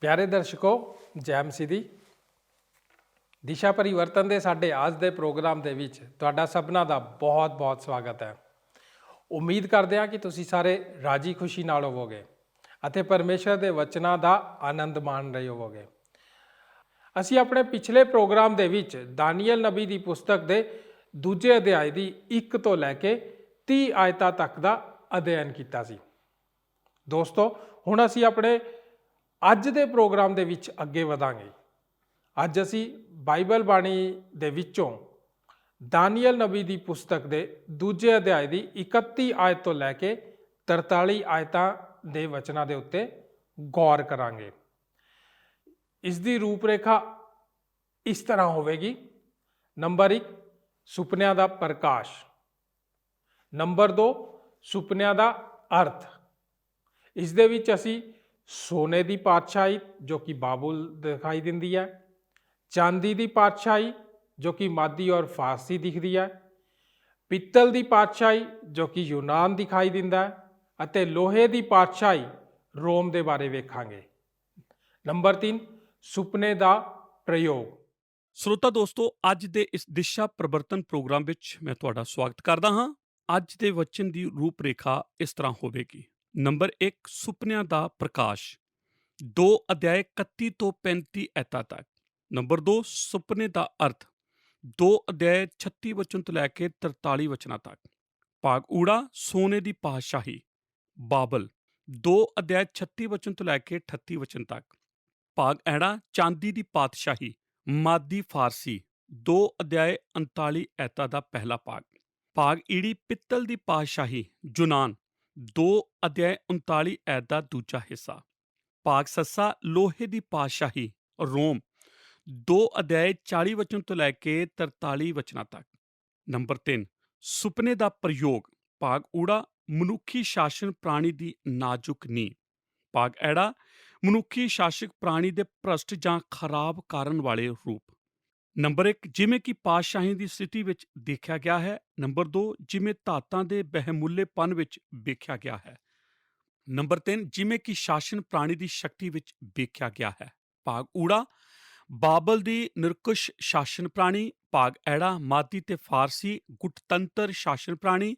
ਪਿਆਰੇ ਦਰਸ਼ਕੋ, ਜੈ ਮਸੀਹ ਦੀ। ਦਿਸ਼ਾ ਪਰਿਵਰਤਨ ਦੇ ਸਾਡੇ ਅੱਜ ਦੇ ਪ੍ਰੋਗਰਾਮ ਦੇ ਵਿੱਚ ਤੁਹਾਡਾ ਸਭਨਾਂ ਦਾ ਬਹੁਤ-ਬਹੁਤ ਸਵਾਗਤ ਹੈ। ਉਮੀਦ ਕਰਦੇ ਹਾਂ ਕਿ ਤੁਸੀਂ ਸਾਰੇ ਰਾਜੀ ਖੁਸ਼ੀ ਨਾਲ ਹੋਵੋਗੇ ਅਤੇ ਪਰਮੇਸ਼ਰ ਦੇ ਵਚਨਾਂ ਦਾ ਆਨੰਦ ਮਾਣ ਰਹੇ ਹੋਵੋਗੇ। ਅਸੀਂ ਆਪਣੇ ਪਿਛਲੇ ਪ੍ਰੋਗਰਾਮ ਦੇ ਵਿੱਚ ਦਾਨੀਏਲ ਨਬੀ ਦੀ ਪੁਸਤਕ ਦੇ ਦੂਜੇ ਅਧਿਆਇ ਦੀ 1 ਤੋਂ ਲੈ ਕੇ 30 ਆਇਤਾਂ ਤੱਕ ਦਾ ਅਧਿਐਨ ਕੀਤਾ ਸੀ। ਦੋਸਤੋ, ਹੁਣ ਅਸੀਂ ਆਪਣੇ ਅੱਜ ਦੇ ਪ੍ਰੋਗਰਾਮ ਦੇ ਵਿੱਚ ਅੱਗੇ ਵਧਾਂਗੇ। ਅੱਜ ਅਸੀਂ ਬਾਈਬਲ ਬਾਣੀ ਦੇ ਵਿੱਚੋਂ ਦਾਨੀਏਲ ਨਬੀ ਦੀ ਪੁਸਤਕ ਦੇ ਦੂਜੇ ਅਧਿਆਇ ਦੀ 31 ਆਇਤ ਤੋਂ ਲੈ ਕੇ 43 ਆਇਤਾਂ ਦੇ ਵਚਨਾਂ ਦੇ ਉੱਤੇ ਗੌਰ ਕਰਾਂਗੇ। ਇਸ ਦੀ ਰੂਪਰੇਖਾ ਇਸ ਤਰ੍ਹਾਂ ਹੋਵੇਗੀ। ਨੰਬਰ 1, ਸੁਪਨਿਆਂ ਦਾ ਪ੍ਰਕਾਸ਼। ਨੰਬਰ 2, ਸੁਪਨਿਆਂ ਦਾ ਅਰਥ। ਇਸ ਦੇ ਵਿੱਚ ਅਸੀਂ ਸੋਨੇ ਦੀ ਪਾਤਸ਼ਾਹੀ ਜੋ ਕਿ ਬਾਬੁਲ ਦਿਖਾਈ ਦਿੰਦੀ ਹੈ, ਚਾਂਦੀ ਦੀ ਪਾਤਸ਼ਾਹੀ ਜੋ ਕਿ ਮਾਦੀ ਔਰ ਫਾਰਸੀ ਦਿਖਦੀ ਹੈ, ਪਿੱਤਲ ਦੀ ਪਾਤਸ਼ਾਹੀ ਜੋ ਕਿ ਯੂਨਾਨ ਦਿਖਾਈ ਦਿੰਦਾ ਹੈ ਅਤੇ ਲੋਹੇ ਦੀ ਪਾਤਸ਼ਾਹੀ ਰੋਮ ਦੇ ਬਾਰੇ ਵੇਖਾਂਗੇ। ਨੰਬਰ 3, ਸੁਪਨੇ ਦਾ ਪ੍ਰਯੋਗ। ਸਰੋਤਾ ਦੋਸਤੋ, ਅੱਜ ਦੇ ਇਸ ਦਿਸ਼ਾ ਪਰਿਵਰਤਨ ਪ੍ਰੋਗਰਾਮ ਵਿੱਚ ਮੈਂ ਤੁਹਾਡਾ ਸਵਾਗਤ ਕਰਦਾ ਹਾਂ। ਅੱਜ ਦੇ ਵਚਨ ਦੀ ਰੂਪਰੇਖਾ ਇਸ ਤਰ੍ਹਾਂ ਹੋਵੇਗੀ। ਨੰਬਰ 1, ਸੁਪਨਿਆਂ ਦਾ ਪ੍ਰਕਾਸ਼, 2 ਅਧਿਆਇ 31 ਤੋਂ 35 ਐਤਾਂ ਤੱਕ। ਨੰਬਰ 2, ਸੁਪਨੇ ਦਾ ਅਰਥ, 2 ਅਧਿਆਇ 36 ਵਚਨ ਤੋਂ ਲੈ ਕੇ 43 ਵਚਨਾਂ ਤੱਕ। ਭਾਗ ਊੜਾ, ਸੋਨੇ ਦੀ ਪਾਤਸ਼ਾਹੀ ਬਾਬਲ, 2 ਅਧਿਆਇ 36 ਵਚਨ ਤੋਂ ਲੈ ਕੇ 38 ਵਚਨ ਤੱਕ। ਭਾਗ ਐੜਾ, ਚਾਂਦੀ ਦੀ ਪਾਤਸ਼ਾਹੀ ਮਾਦੀ ਫਾਰਸੀ, 2 ਅਧਿਆਇ 39 ਐਤਾਂ ਦਾ ਪਹਿਲਾ ਭਾਗ। ਭਾਗ ਈੜੀ, ਪਿੱਤਲ ਦੀ ਪਾਤਸ਼ਾਹੀ ਯੂਨਾਨ, 2 ਅਧਿਆਇ 39 ਐਤ ਦਾ ਦੂਜਾ ਹਿੱਸਾ। ਭਾਗ ਸੱਸਾ, ਲੋਹੇ ਦੀ ਪਾਤਸ਼ਾਹੀ ਰੋਮ, 2 ਅਧਿਆਇ 40 ਵਚਨ ਤੋਂ ਲੈ ਕੇ 43 ਵਚਨਾਂ ਤੱਕ। ਨੰਬਰ 3, ਸੁਪਨੇ ਦਾ ਪ੍ਰਯੋਗ। ਭਾਗ ਊੜਾ, ਮਨੁੱਖੀ ਸ਼ਾਸਨ ਪ੍ਰਾਣੀ ਦੀ ਨਾਜ਼ੁਕ ਨੀਂਹ। ਭਾਗ ਐੜਾ, ਮਨੁੱਖੀ ਸ਼ਾਸਕ ਪ੍ਰਾਣੀ ਦੇ ਭ੍ਰਸ਼ਟ ਜਾਂ ਖਰਾਬ ਕਰਨ ਵਾਲੇ ਰੂਪ। ਨੰਬਰ 1, ਜਿਵੇਂ ਕਿ ਪਾਤਸ਼ਾਹੀ ਦੀ ਸਥਿਤੀ ਵਿੱਚ ਦੇਖਿਆ ਗਿਆ ਹੈ। ਨੰਬਰ 2, ਜਿਵੇਂ ਧਾਤਾਂ ਦੇ ਬਹਿਮੁੱਲੇਪਨ ਵਿੱਚ ਵੇਖਿਆ ਗਿਆ ਹੈ। ਨੰਬਰ 3, ਜਿਵੇਂ ਕਿ ਸ਼ਾਸਨ ਪ੍ਰਾਣੀ ਦੀ ਸ਼ਕਤੀ ਵਿੱਚ ਵੇਖਿਆ ਗਿਆ ਹੈ। ਭਾਗ ਊੜਾ, ਬਾਬਲ ਦੀ ਨਿਰਕੁਸ਼ ਸ਼ਾਸਨ ਪ੍ਰਾਣੀ। ਭਾਗ ਐੜਾ, ਮਾਦੀ ਤੇ ਫਾਰਸੀ ਗੁਟਤੰਤਰ ਸ਼ਾਸਨ ਪ੍ਰਾਣੀ।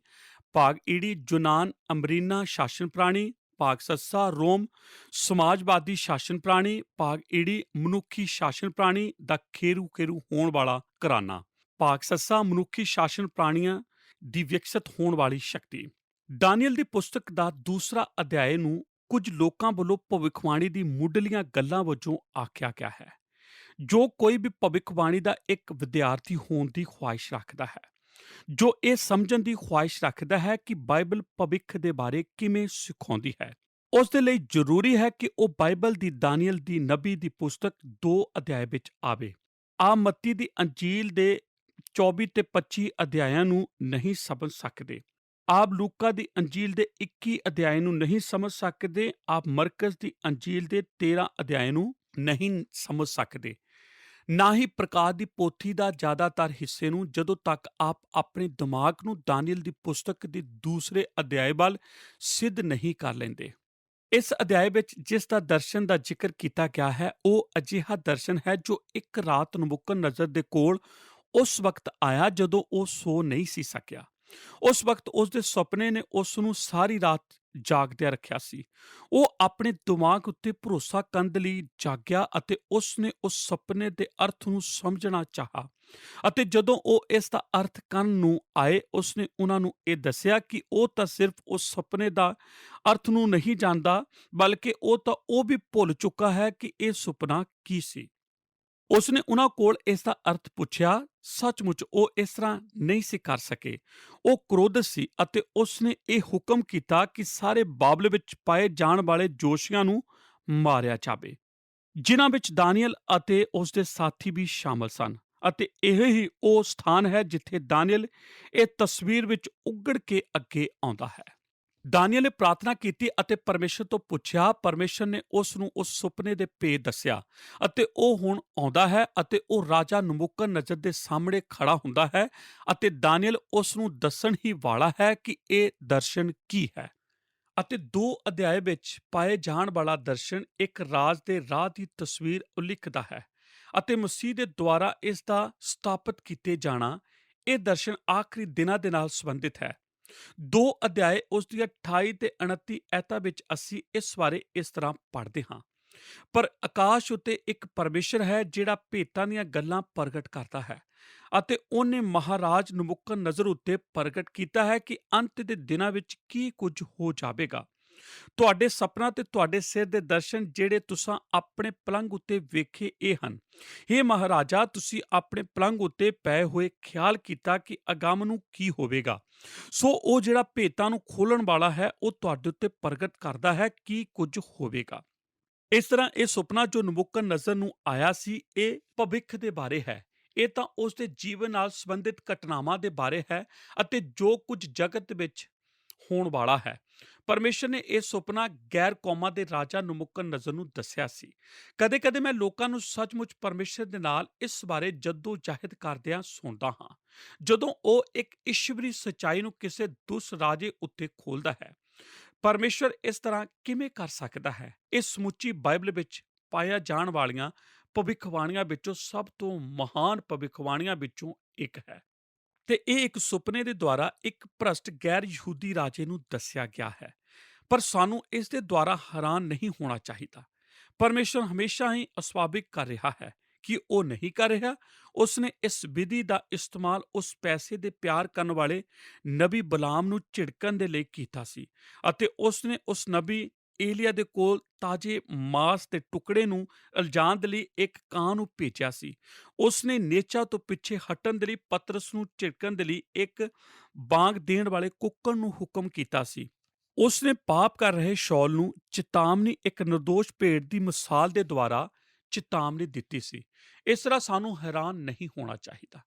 ਭਾਗ ਈੜੀ, ਯੂਨਾਨ ਅਮਰੀਨਾ ਸ਼ਾਸਨ ਪ੍ਰਾਣੀ। ਭਾਗ ਸੱਸਾ, ਰੋਮ ਸਮਾਜਵਾਦੀ ਸ਼ਾਸਨ ਪ੍ਰਾਣੀ। ਭਾਗ ਈੜੀ, ਮਨੁੱਖੀ ਸ਼ਾਸਨ ਪ੍ਰਾਣੀ ਦਾ ਖੇਰੂ ਹੋਣ ਵਾਲਾ ਘਰਾਨਾ। ਭਾਗ ਸੱਸਾ, ਮਨੁੱਖੀ ਸ਼ਾਸਨ ਪ੍ਰਾਣੀਆਂ ਦੀ ਵਿਕਸਿਤ ਹੋਣ ਵਾਲੀ ਸ਼ਕਤੀ। ਦਾਨੀਏਲ ਦੀ ਪੁਸਤਕ ਦਾ ਦੂਸਰਾ ਅਧਿਆਇ ਨੂੰ ਕੁਝ ਲੋਕਾਂ ਵੱਲੋਂ ਭਵਿੱਖਬਾਣੀ ਦੀ ਮੁੱਢਲੀਆਂ ਗੱਲਾਂ ਵਜੋਂ ਆਖਿਆ ਗਿਆ ਹੈ। ਜੋ ਕੋਈ ਵੀ ਭਵਿੱਖਬਾਣੀ ਦਾ ਇੱਕ ਵਿਦਿਆਰਥੀ ਹੋਣ ਦੀ ਖੁਆਇਸ਼ ਰੱਖਦਾ ਹੈ, ਜੋ ਇਹ ਸਮਝਣ ਦੀ ਖੁਆਇਸ਼ ਰੱਖਦਾ ਹੈ ਕਿ ਬਾਈਬਲ ਭਵਿੱਖ ਦੇ ਬਾਰੇ ਕਿਵੇਂ ਸਿਖਾਉਂਦੀ ਹੈ, ਉਸ ਦੇ ਲਈ ਜ਼ਰੂਰੀ ਹੈ ਕਿ ਉਹ ਬਾਈਬਲ ਦੀ ਦਾਨੀਏਲ ਦੀ ਨਬੀ ਦੀ ਪੁਸਤਕ 2 ਅਧਿਆਇ ਵਿੱਚ ਆਵੇ। ਆਪ ਮੱਤੀ ਦੀ ਅੰਜੀਲ ਦੇ 24 ਤੇ 25 ਅਧਿਆਇਆਂ ਨੂੰ ਨਹੀਂ ਸਮਝ ਸਕਦੇ। ਆਪ ਲੂਕਾ ਦੀ ਅੰਜੀਲ ਦੇ 21 ਅਧਿਆਇ ਨੂੰ ਨਹੀਂ ਸਮਝ ਸਕਦੇ। ਆਪ ਮਰਕਸ ਦੀ ਅੰਜੀਲ ਦੇ 13 ਅਧਿਆਇ ਨੂੰ ਨਹੀਂ ਸਮਝ ਸਕਦੇ। ਨਾ ਹੀ ਪ੍ਰਕਾਸ਼ ਦੀ ਪੋਥੀ ਦਾ ਜ਼ਿਆਦਾਤਰ ਹਿੱਸੇ ਨੂੰ, ਜਦੋਂ ਤੱਕ ਆਪ ਆਪਣੇ ਦਿਮਾਗ ਨੂੰ ਦਾਨੀਏਲ ਦੀ ਪੁਸਤਕ ਦੇ ਦੂਸਰੇ ਅਧਿਆਇ ਵੱਲ ਸਿੱਧ ਨਹੀਂ ਕਰ ਲੈਂਦੇ। ਇਸ ਅਧਿਆਇ ਵਿੱਚ ਜਿਸ ਦਾ ਦਰਸ਼ਨ ਦਾ ਜ਼ਿਕਰ ਕੀਤਾ ਗਿਆ ਹੈ, ਉਹ ਅਜਿਹਾ ਦਰਸ਼ਨ ਹੈ ਜੋ ਇੱਕ ਰਾਤ ਨਬੂਕਦਨਜ਼ਰ ਦੇ ਕੋਲ ਉਸ ਵਕਤ ਆਇਆ ਜਦੋਂ ਉਹ ਸੋ ਨਹੀਂ ਸੀ ਸਕਿਆ। ਉਸ ਵਕਤ ਉਸ ਦੇ ਸੁਪਨੇ ਨੇ ਉਸ ਨੂੰ ਸਾਰੀ ਰਾਤ ਜਾਗਦਿਆਂ ਰੱਖਿਆ ਸੀ। ਉਹ ਆਪਣੇ ਦਿਮਾਗ ਉੱਤੇ ਭਰੋਸਾ ਕਰਨ ਲਈ ਜਾਗਿਆ ਅਤੇ ਉਸ ਨੇ ਉਸ ਸੁਪਨੇ ਦੇ ਅਰਥ ਨੂੰ ਸਮਝਣਾ ਚਾਹਾ, ਅਤੇ ਜਦੋਂ ਉਹ ਇਸ ਦਾ ਅਰਥ ਕਰਨ ਨੂੰ ਆਏ, ਉਸ ਨੇ ਉਹਨਾਂ ਨੂੰ ਇਹ ਦੱਸਿਆ ਕਿ ਉਹ ਤਾਂ ਸਿਰਫ ਉਸ ਸੁਪਨੇ ਦਾ ਅਰਥ ਨੂੰ ਨਹੀਂ ਜਾਣਦਾ, ਬਲਕਿ ਉਹ ਵੀ ਭੁੱਲ ਚੁੱਕਾ ਹੈ ਕਿ ਇਹ ਸੁਪਨਾ ਕੀ ਸੀ। ਉਸ ਨੇ ਉਹਨਾਂ ਕੋਲ ਇਸ ਦਾ ਅਰਥ ਪੁੱਛਿਆ। ਸੱਚਮੁੱਚ ਉਹ ਇਸ ਤਰ੍ਹਾਂ ਨਹੀਂ ਸੀ ਕਰ ਸਕੇ। ਉਹ ਕ੍ਰੋਧਿਤ ਸੀ ਅਤੇ ਉਸ ਨੇ ਇਹ ਹੁਕਮ ਕੀਤਾ ਕਿ ਸਾਰੇ ਬਾਬਲ ਵਿੱਚ ਪਾਏ ਜਾਣ ਵਾਲੇ ਜੋਸ਼ੀਆਂ ਨੂੰ ਮਾਰਿਆ ਜਾਵੇ, ਜਿਨ੍ਹਾਂ ਵਿੱਚ ਦਾਨੀਏਲ ਅਤੇ ਉਸ ਦੇ ਸਾਥੀ ਵੀ ਸ਼ਾਮਲ ਸਨ। ਅਤੇ ਇਹ ਹੀ ਉਹ ਸਥਾਨ ਹੈ ਜਿੱਥੇ ਦਾਨੀਏਲ ਇਹ ਤਸਵੀਰ ਵਿੱਚ ਉੱਘੜ ਕੇ ਅੱਗੇ ਆਉਂਦਾ ਹੈ। ਦਾਨੀਏਲ ਨੇ ਪ੍ਰਾਰਥਨਾ ਕੀਤੀ ਅਤੇ ਪਰਮੇਸ਼ਰ ਤੋਂ ਪੁੱਛਿਆ। ਪਰਮੇਸ਼ਰ ਨੇ ਉਸ ਨੂੰ ਉਸ ਸੁਪਨੇ ਦੇ ਭੇਦ ਦੱਸਿਆ ਅਤੇ ਉਹ ਹੁਣ ਆਉਂਦਾ ਹੈ ਅਤੇ ਉਹ ਰਾਜਾ ਨਬੂਕਦਨਜ਼ਰ ਦੇ ਸਾਹਮਣੇ ਖੜਾ ਹੁੰਦਾ ਹੈ ਅਤੇ ਦਾਨੀਏਲ ਉਸ ਨੂੰ ਦੱਸਣ ਹੀ ਵਾਲਾ ਹੈ ਕਿ ਇਹ ਦਰਸ਼ਨ ਕੀ ਹੈ। ਅਤੇ 2 ਅਧਿਆਏ ਵਿੱਚ ਪਾਏ ਜਾਣ ਵਾਲਾ ਦਰਸ਼ਨ ਇੱਕ ਰਾਜ ਦੇ ਰਾਹ ਦੀ ਤਸਵੀਰ ਉਲੀਕਦਾ ਹੈ ਅਤੇ ਮਸੀਹ ਦੇ ਦੁਆਰਾ ਇਸ ਦਾ ਸਥਾਪਿਤ ਕੀਤੇ ਜਾਣਾ। ਇਹ ਦਰਸ਼ਨ ਆਖਰੀ ਦਿਨਾਂ ਦੇ ਨਾਲ ਸੰਬੰਧਿਤ ਹੈ। 2 ਅਧਿਆਏ ਉਸ ਦੀਆਂ 28 ਤੇ 29 ਐਤਾਂ ਵਿੱਚ ਅਸੀਂ ਇਸ ਬਾਰੇ ਇਸ ਤਰ੍ਹਾਂ ਪੜ੍ਹਦੇ ਹਾਂ। ਪਰ ਆਕਾਸ਼ ਉੱਤੇ ਇੱਕ ਪਰਮੇਸ਼ਰ ਹੈ ਜਿਹੜਾ ਭੇਤਾਂ ਦੀਆਂ ਗੱਲਾਂ ਪ੍ਰਗਟ ਕਰਦਾ ਹੈ ਅਤੇ ਉਹਨੇ ਮਹਾਰਾਜ ਨਬੂਕਦਨਜ਼ਰ ਉੱਤੇ ਪ੍ਰਗਟ ਕੀਤਾ ਹੈ ਕਿ ਅੰਤ ਦੇ ਦਿਨਾਂ ਵਿੱਚ ਕੀ ਕੁਝ ਹੋ ਜਾਵੇਗਾ। ਤੁਹਾਡੇ ਸੁਪਨਾ ਤੇ ਤੁਹਾਡੇ ਸਿਰ ਦੇ ਦਰਸ਼ਨ ਜਿਹੜੇ ਤੁਸਾਂ ਆਪਣੇ ਪਲੰਗ ਉੱਤੇ ਵੇਖੇ ਇਹ ਹਨ। ਹੇ ਮਹਾਰਾਜਾ, ਤੁਸੀਂ ਆਪਣੇ ਪਲੰਗ ਉੱਤੇ ਪਏ ਹੋਏ ਖਿਆਲ ਕੀਤਾ ਕਿ ਅਗੰਮ ਨੂੰ ਕੀ ਹੋਵੇਗਾ। ਸੋ ਉਹ ਜਿਹੜਾ ਭੇਤਾਂ ਨੂੰ ਖੋਲਣ ਵਾਲਾ ਹੈ ਉਹ ਤੁਹਾਡੇ ਉੱਤੇ ਪ੍ਰਗਟ ਕਰਦਾ ਹੈ ਕੀ ਕੁਝ ਹੋਵੇਗਾ। ਇਸ ਤਰ੍ਹਾਂ ਇਹ ਸੁਪਨਾ ਜੋ ਨਬੂਕਦਨਜ਼ਰ ਨੂੰ ਆਇਆ ਸੀ, ਇਹ ਭਵਿੱਖ ਦੇ ਬਾਰੇ ਹੈ। ਇਹ ਤਾਂ ਉਸ ਦੇ ਜੀਵਨ ਨਾਲ ਸੰਬੰਧਿਤ ਘਟਨਾਵਾਂ ਦੇ ਬਾਰੇ ਹੈ ਅਤੇ ਜੋ ਕੁਝ ਜਗਤ ਵਿੱਚ ਹੋਣ ਵਾਲਾ ਹੈ। ਪਰਮੇਸ਼ਰ ਨੇ ਇਹ ਸੁਪਨਾ ਗੈਰ ਕੌਮਾਂ ਦੇ ਰਾਜਾ ਨਬੂਕਦਨਜ਼ਰ ਨੂੰ ਦੱਸਿਆ ਸੀ। ਕਦੇ-ਕਦੇ ਮੈਂ ਲੋਕਾਂ ਨੂੰ ਸੱਚਮੁੱਚ ਪਰਮੇਸ਼ਰ ਦੇ ਨਾਲ ਇਸ ਬਾਰੇ ਜੱਦੋ-ਜਹਿਦ ਕਰਦਿਆਂ ਸੁਣਦਾ ਹਾਂ, ਜਦੋਂ ਉਹ ਇੱਕ ਈਸ਼ਵਰੀ ਸੱਚਾਈ ਨੂੰ ਕਿਸੇ ਦੁਸ ਰਾਜੇ ਉੱਤੇ ਖੋਲ੍ਹਦਾ ਹੈ। ਪਰਮੇਸ਼ਰ ਇਸ ਤਰ੍ਹਾਂ ਕਿਵੇਂ ਕਰ ਸਕਦਾ ਹੈ? ਇਹ ਸਮੁੱਚੀ ਬਾਈਬਲ ਵਿੱਚ ਪਾਇਆ ਜਾਣ ਵਾਲੀਆਂ ਭਵਿੱਖਬਾਣੀਆਂ ਵਿੱਚੋਂ ਸਭ ਤੋਂ ਮਹਾਨ ਭਵਿੱਖਬਾਣੀਆਂ ਵਿੱਚੋਂ ਇੱਕ ਹੈ ਤੇ ਇਹ ਇੱਕ ਸੁਪਨੇ ਦੇ ਦੁਆਰਾ ਇੱਕ ਭ੍ਰਸ਼ਟ ਗੈਰ ਯਹੂਦੀ ਰਾਜੇ ਨੂੰ ਦੱਸਿਆ ਗਿਆ ਹੈ। ਪਰ ਸਾਨੂੰ ਇਸ ਦੇ ਦੁਆਰਾ ਹੈਰਾਨ ਨਹੀਂ ਹੋਣਾ ਚਾਹੀਦਾ। ਪਰਮੇਸ਼ਰ ਹਮੇਸ਼ਾ ਹੀ ਅਸਵਾਭਿਕ ਕਰ ਰਿਹਾ ਹੈ ਕਿ ਉਹ ਨਹੀਂ ਕਰ ਰਿਹਾ। ਉਸਨੇ ਇਸ ਵਿਧੀ ਦਾ ਇਸਤੇਮਾਲ ਉਸ ਪੈਸੇ ਦੇ ਪਿਆਰ ਕਰਨ ਵਾਲੇ ਨਬੀ ਬਲਾਮ ਨੂੰ ਝਿੜਕਣ ਦੇ ਲਈ ਕੀਤਾ ਸੀ ਅਤੇ ਉਸਨੇ ਉਸ ਨਬੀ ਏਲੀਆ ਦੇ ਕੋਲ ਤਾਜ਼ੇ ਮਾਸ ਦੇ ਟੁਕੜੇ ਨੂੰ ਇਲਜਾਣ ਦੇ ਲਈ ਇੱਕ ਕਾਂ ਨੂੰ ਭੇਜਿਆ ਸੀ। ਉਸਨੇ ਨੇਚਾ ਤੋਂ ਪਿੱਛੇ ਹਟਣ ਦੇ ਲਈ ਪਤਰਸ ਨੂੰ ਝਿੜਕਣ ਦੇ ਲਈ ਇੱਕ ਬਾਂਗ ਦੇਣ ਵਾਲੇ ਕੁੱਕੜ ਨੂੰ ਹੁਕਮ ਕੀਤਾ ਸੀ। ਉਸਨੇ ਪਾਪ ਕਰ ਰਹੇ ਸ਼ੌਲ ਨੂੰ ਚੇਤਾਵਨੀ ਇੱਕ ਨਿਰਦੋਸ਼ ਭੇਡ ਦੀ ਮਿਸਾਲ ਦੇ ਦੁਆਰਾ ਚੇਤਾਵਨੀ ਦਿੱਤੀ ਸੀ। ਇਸ ਤਰ੍ਹਾਂ ਸਾਨੂੰ ਹੈਰਾਨ ਨਹੀਂ ਹੋਣਾ ਚਾਹੀਦਾ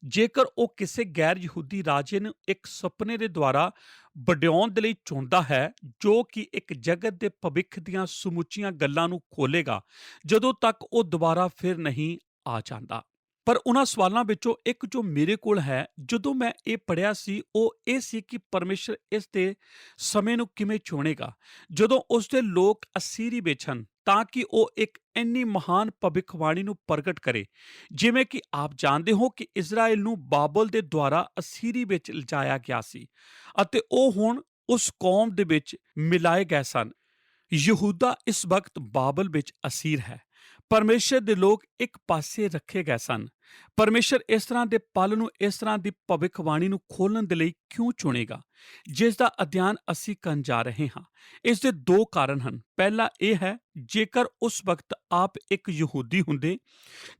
ਜੇਕਰ ਉਹ ਕਿਸੇ ਗੈਰ ਯਹੂਦੀ ਰਾਜੇ ਨੂੰ ਇੱਕ ਸੁਪਨੇ ਦੇ ਦੁਆਰਾ ਵਡਿਆਉਣ ਦੇ ਲਈ ਚੁਣਦਾ ਹੈ, ਜੋ ਕਿ ਇੱਕ ਜਗਤ ਦੇ ਭਵਿੱਖ ਦੀਆਂ ਸਮੁੱਚੀਆਂ ਗੱਲਾਂ ਨੂੰ ਖੋਲੇਗਾ ਜਦੋਂ ਤੱਕ ਉਹ ਦੁਬਾਰਾ ਫਿਰ ਨਹੀਂ ਆ ਜਾਂਦਾ। ਪਰ ਉਹਨਾਂ ਸਵਾਲਾਂ ਵਿੱਚੋਂ ਇੱਕ ਜੋ ਮੇਰੇ ਕੋਲ ਹੈ ਜਦੋਂ ਮੈਂ ਇਹ ਪੜ੍ਹਿਆ ਸੀ, ਉਹ ਇਹ ਸੀ ਕਿ ਪਰਮੇਸ਼ਰ ਇਸ ਦੇ ਸਮੇਂ ਨੂੰ ਕਿਵੇਂ ਚੁਣੇਗਾ ਜਦੋਂ ਉਸ ਦੇ ਲੋਕ ਅਸੀਰੀ ਵਿੱਚ ਹਨ, ਤਾਂ ਕਿ ਉਹ ਇੱਕ ਇੰਨੀ ਮਹਾਨ ਭਵਿੱਖਬਾਣੀ ਨੂੰ ਪ੍ਰਗਟ ਕਰੇ। ਜਿਵੇਂ ਕਿ ਆਪ ਜਾਣਦੇ ਹੋ ਕਿ ਇਜ਼ਰਾਈਲ ਨੂੰ ਬਾਬਲ ਦੇ ਦੁਆਰਾ ਅਸੀਰੀ ਵਿੱਚ ਲਿਜਾਇਆ ਗਿਆ ਸੀ ਅਤੇ ਉਹ ਹੁਣ ਉਸ ਕੌਮ ਦੇ ਵਿੱਚ ਮਿਲਾਏ ਗਏ ਸਨ। ਯਹੂਦਾ ਇਸ ਵਕਤ ਬਾਬਲ ਵਿੱਚ ਅਸੀਰ ਹੈ। ਪਰਮੇਸ਼ਰ ਦੇ ਲੋਕ ਇੱਕ ਪਾਸੇ ਰੱਖੇ ਗਏ ਸਨ। ਪਰਮੇਸ਼ਰ ਇਸ ਤਰ੍ਹਾਂ ਦੇ ਪਲ ਨੂੰ, ਇਸ ਤਰ੍ਹਾਂ ਦੀ ਭਵਿੱਖਬਾਣੀ ਨੂੰ ਖੋਲ੍ਹਣ ਦੇ ਲਈ ਕਿਉਂ ਚੁਣੇਗਾ, ਜਿਸ ਦਾ ਅਧਿਐਨ ਅਸੀਂ ਕਰਨ ਜਾ ਰਹੇ ਹਾਂ। ਇਸ ਦੇ 2 ਕਾਰਨ ਹਨ। ਪਹਿਲਾ ਇਹ ਹੈ, ਜੇਕਰ ਉਸ ਵਕਤ ਆਪ ਇੱਕ ਯਹੂਦੀ ਹੁੰਦੇ